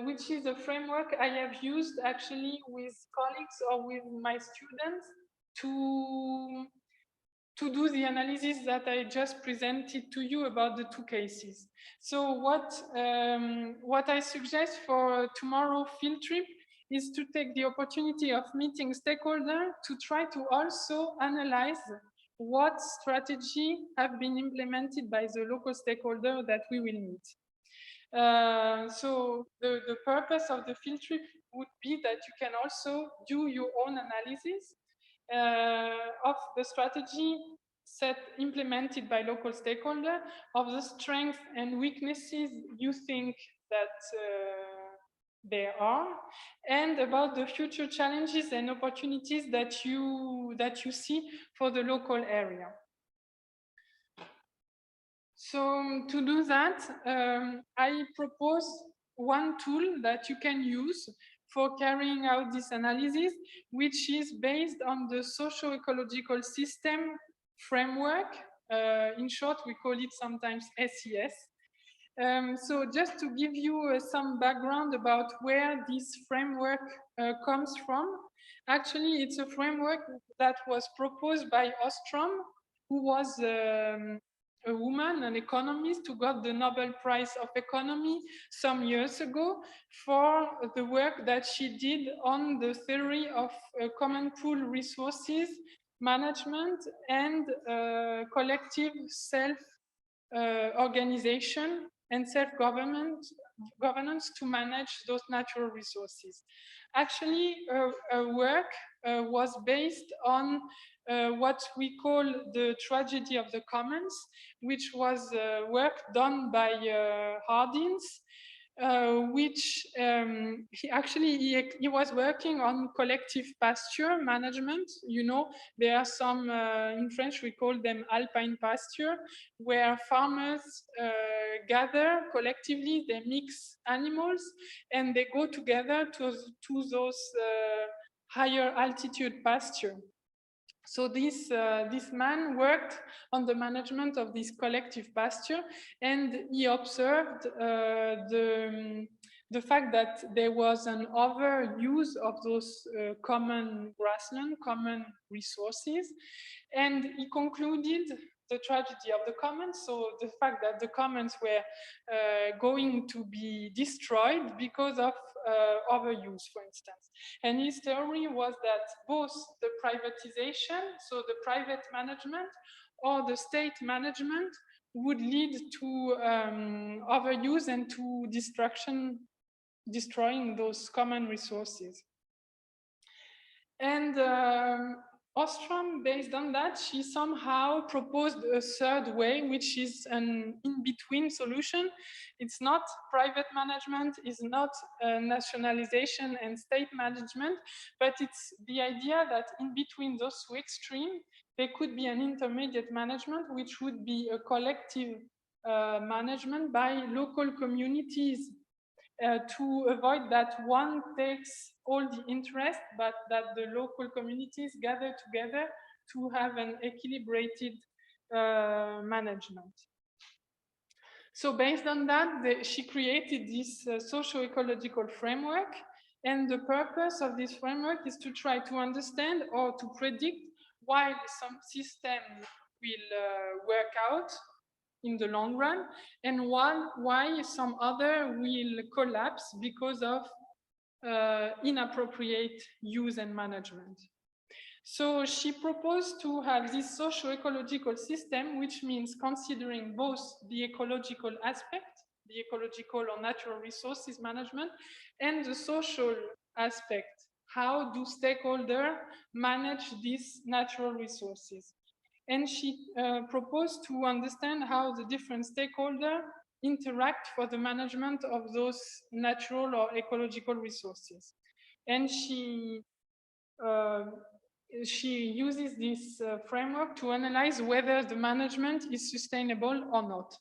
which is a framework I have used actually with colleagues or with my students to do the analysis that I just presented to you about the two cases. So what I suggest for tomorrow field trip is to take the opportunity of meeting stakeholders to try to also analyze what strategy have been implemented by the local stakeholder that we will meet. So the purpose of the field trip would be that you can also do your own analysis of the strategy implemented by local stakeholders, of the strengths and weaknesses you think that there are, and about the future challenges and opportunities that you see for the local area. So to do that, I propose one tool that you can use for carrying out this analysis, which is based on the socio-ecological system framework. In short, we call it sometimes SES. So just to give you some background about where this framework comes from, actually it's a framework that was proposed by Ostrom, who was a woman, an economist, who got the Nobel Prize of Economy some years ago for the work that she did on the theory of common pool resources management and collective self-organization and self-governance to manage those natural resources. Actually, her work was based on what we call the tragedy of the commons, which was work done by Hardins, which he was working on collective pasture management. You know, there are some, in French we call them alpine pasture, where farmers gather collectively, they mix animals, and they go together to those higher altitude pasture. So this man worked on the management of this collective pasture, and he observed the fact that there was an overuse of those common grassland, common resources, and he concluded the tragedy of the commons, so the fact that the commons were going to be destroyed because of overuse, for instance. And his theory was that both the privatization, so the private management, or the state management would lead to overuse and to destroying those common resources. And Ostrom, based on that, she somehow proposed a third way, which is an in-between solution. It's not private management, it's not nationalization and state management, but it's the idea that in between those two extremes, there could be an intermediate management, which would be a collective management by local communities to avoid that one takes all the interest, but that the local communities gather together to have an equilibrated management. So based on that, she created this socio-ecological framework, and the purpose of this framework is to try to understand or to predict why some system will work out in the long run, and why some other will collapse because of inappropriate use and management. So she proposed to have this socio-ecological system, which means considering both the ecological aspect, the ecological or natural resources management, and the social aspect. How do stakeholders manage these natural resources? And she proposed to understand how the different stakeholders interact for the management of those natural or ecological resources. And she uses this framework to analyze whether the management is sustainable or not.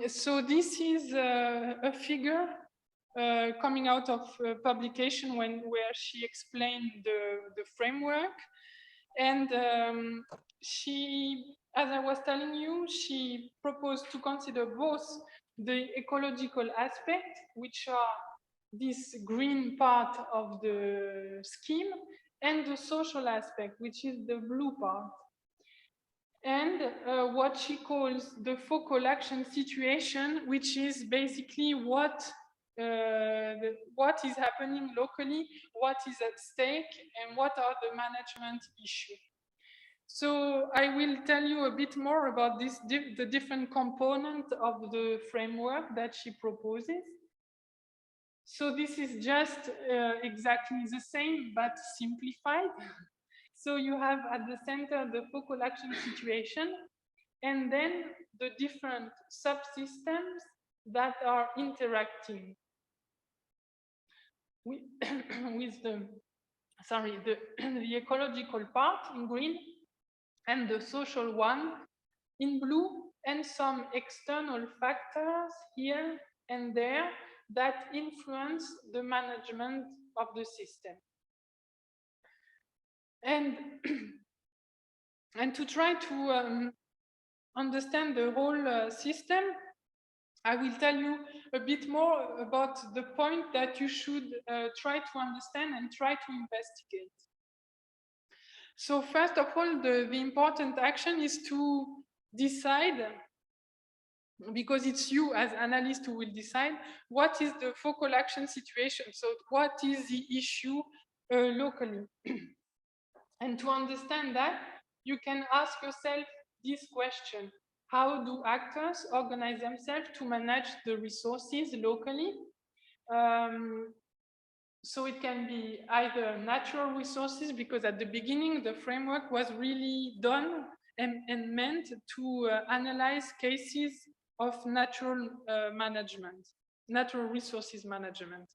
So this is a figure coming out of a publication where she explained the framework. And she, as I was telling you, she proposed to consider both the ecological aspect, which are this green part of the scheme, and the social aspect, which is the blue part. And what she calls the focal action situation, which is basically what is happening locally, what is at stake, and what are the management issues. So I will tell you a bit more about this, the different components of the framework that she proposes. So this is just exactly the same, but simplified. So you have at the center the focal action situation, and then the different subsystems that are interacting with, with the ecological part in green, and the social one in blue, and some external factors here and there that influence the management of the system. And, and to try to understand the whole system, I will tell you a bit more about the point that you should try to understand and try to investigate. So first of all, the important action is to decide, because it's you as analyst who will decide what is the focal action situation. So what is the issue locally? And to understand that, you can ask yourself this question: how do actors organize themselves to manage the resources locally? So it can be either natural resources, because at the beginning the framework was really done and meant to analyze cases of natural management, natural resources management.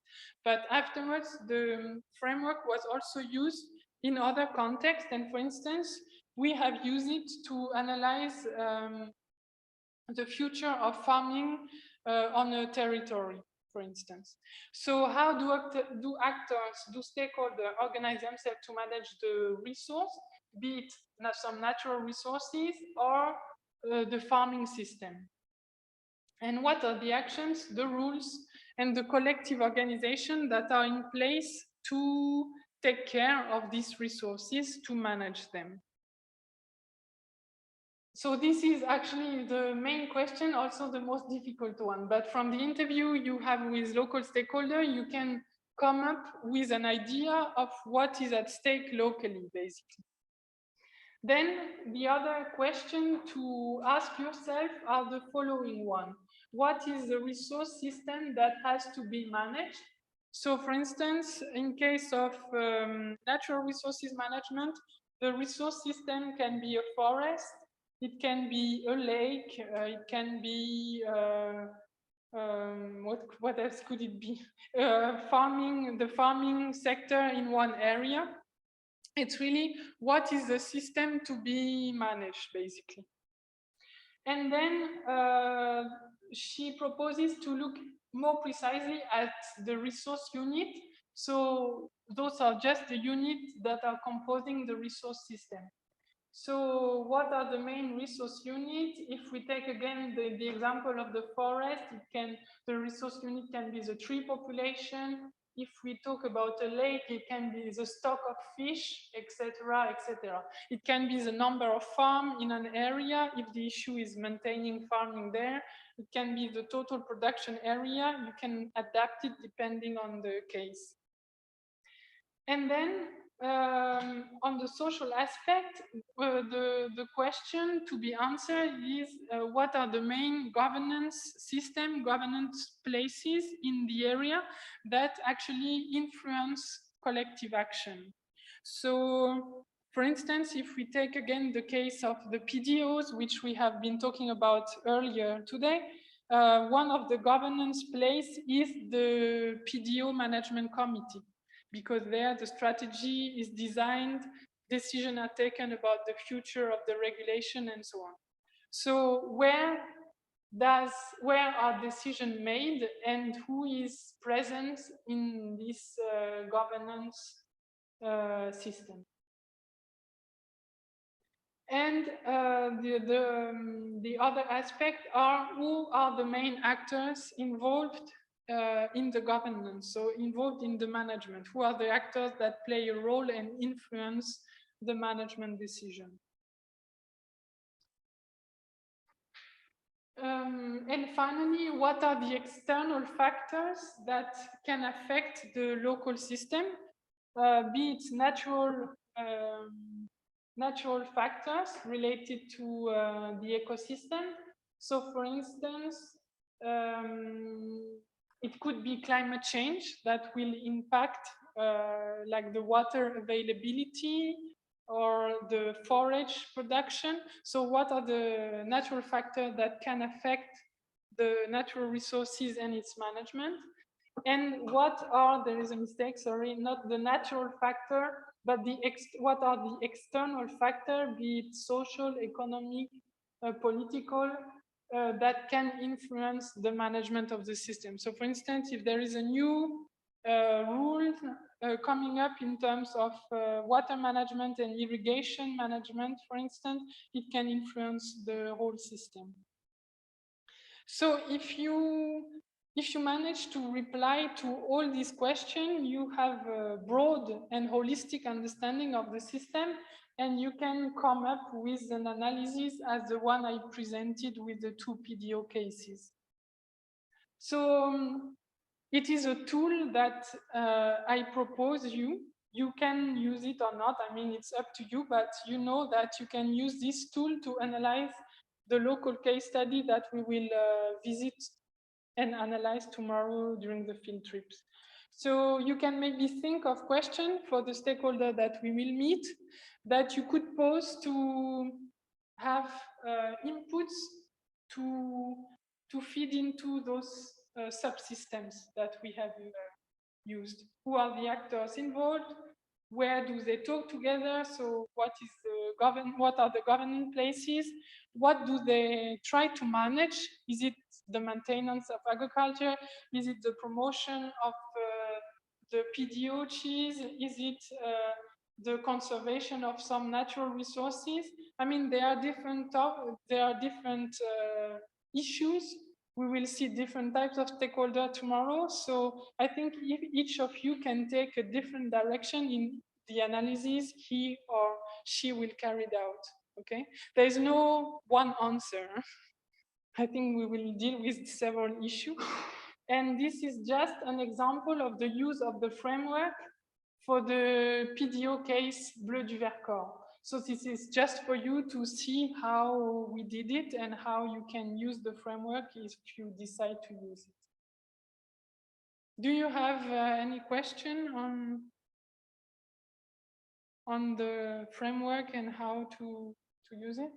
But afterwards, the framework was also used in other contexts. And for instance, we have used it to analyze the future of farming on a territory, for instance. So how do actors, do stakeholders organize themselves to manage the resource, be it some natural resources or the farming system? And what are the actions, the rules, and the collective organization that are in place to take care of these resources, to manage them? So this is actually the main question, also the most difficult one. But from the interview you have with local stakeholders, you can come up with an idea of what is at stake locally, basically. Then the other question to ask yourself are the following one. What is the resource system that has to be managed? So for instance, in case of natural resources management, the resource system can be a forest, it can be a lake, it can be, what else could it be? Farming, the farming sector in one area. It's really what is the system to be managed, basically. And then she proposes to look more precisely at the resource unit. So those are just the units that are composing the resource system. So what are the main resource units? If we take again the example of the forest, the resource unit can be the tree population. If we talk about a lake, it can be the stock of fish, etc., etc. It can be the number of farms in an area, if the issue is maintaining farming there. It can be the total production area. You can adapt it depending on the case. And then on the social aspect, the question to be answered is what are the main governance system, governance places in the area that actually influence collective action. So, for instance, if we take again the case of the PDOs, which we have been talking about earlier today, one of the governance place is the PDO management committee, because there the strategy is designed, decisions are taken about the future of the regulation and so on. So where are decisions made and who is present in this governance system? And the other aspect are who are the main actors involved in the governance, so involved in the management. Who are the actors that play a role and influence the management decision? And finally, what are the external factors that can affect the local system, be it natural factors related to the ecosystem. So for instance, it could be climate change that will impact like the water availability or the forage production. So what are the natural factors that can affect the natural resources and its management? And what are, there is a mistake, sorry, not the natural factor, but what are the external factors, be it social, economic, political, that can influence the management of the system. So for instance, if there is a new rule coming up in terms of water management and irrigation management, for instance, it can influence the whole system. So if you manage to reply to all these questions, you have a broad and holistic understanding of the system, and you can come up with an analysis as the one I presented with the 2 PDO cases. So it is a tool that I propose you. You can use it or not. I mean, it's up to you, but you know that you can use this tool to analyze the local case study that we will visit and analyze tomorrow during the field trips. So you can maybe think of questions for the stakeholder that we will meet that you could pose to have inputs to feed into those subsystems that we have used. Who are the actors involved? Where do they talk together? So what are the governing places? What do they try to manage? Is it the maintenance of agriculture? Is it the promotion of the PDO cheese? Is it the conservation of some natural resources? I mean, there are different issues. We will see different types of stakeholder tomorrow. So I think if each of you can take a different direction in the analysis he or she will carry it out. Okay, there is no one answer. I think we will deal with several issues. And this is just an example of the use of the framework for the PDO case Bleu du Vercors. So this is just for you to see how we did it and how you can use the framework if you decide to use it. Do you have any question on the framework and how to use it?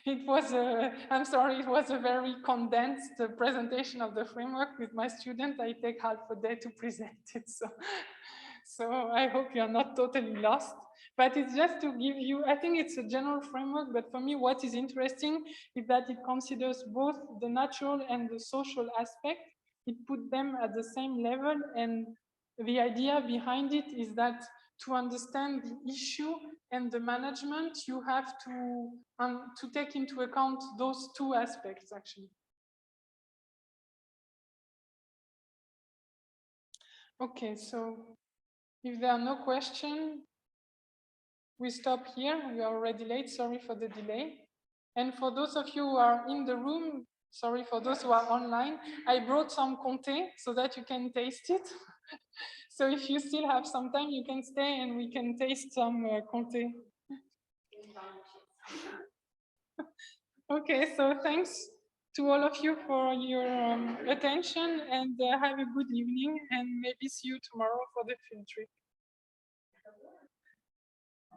It was I'm sorry, it was a very condensed presentation of the framework with my student. I take half a day to present it. So So I hope you're not totally lost, but it's just to give you, I think it's a general framework, but for me, what is interesting is that it considers both the natural and the social aspect. It put them at the same level, and the idea behind it is that to understand the issue and the management, you have to take into account those two aspects, actually. Okay, so if there are no questions, we stop here. We are already late. Sorry for the delay. And for those of you who are in the room, sorry for those who are online, I brought some comté so that you can taste it. So if you still have some time, you can stay and we can taste some comté. Okay, so thanks to all of you for your attention, and have a good evening, and maybe see you tomorrow for the field trip.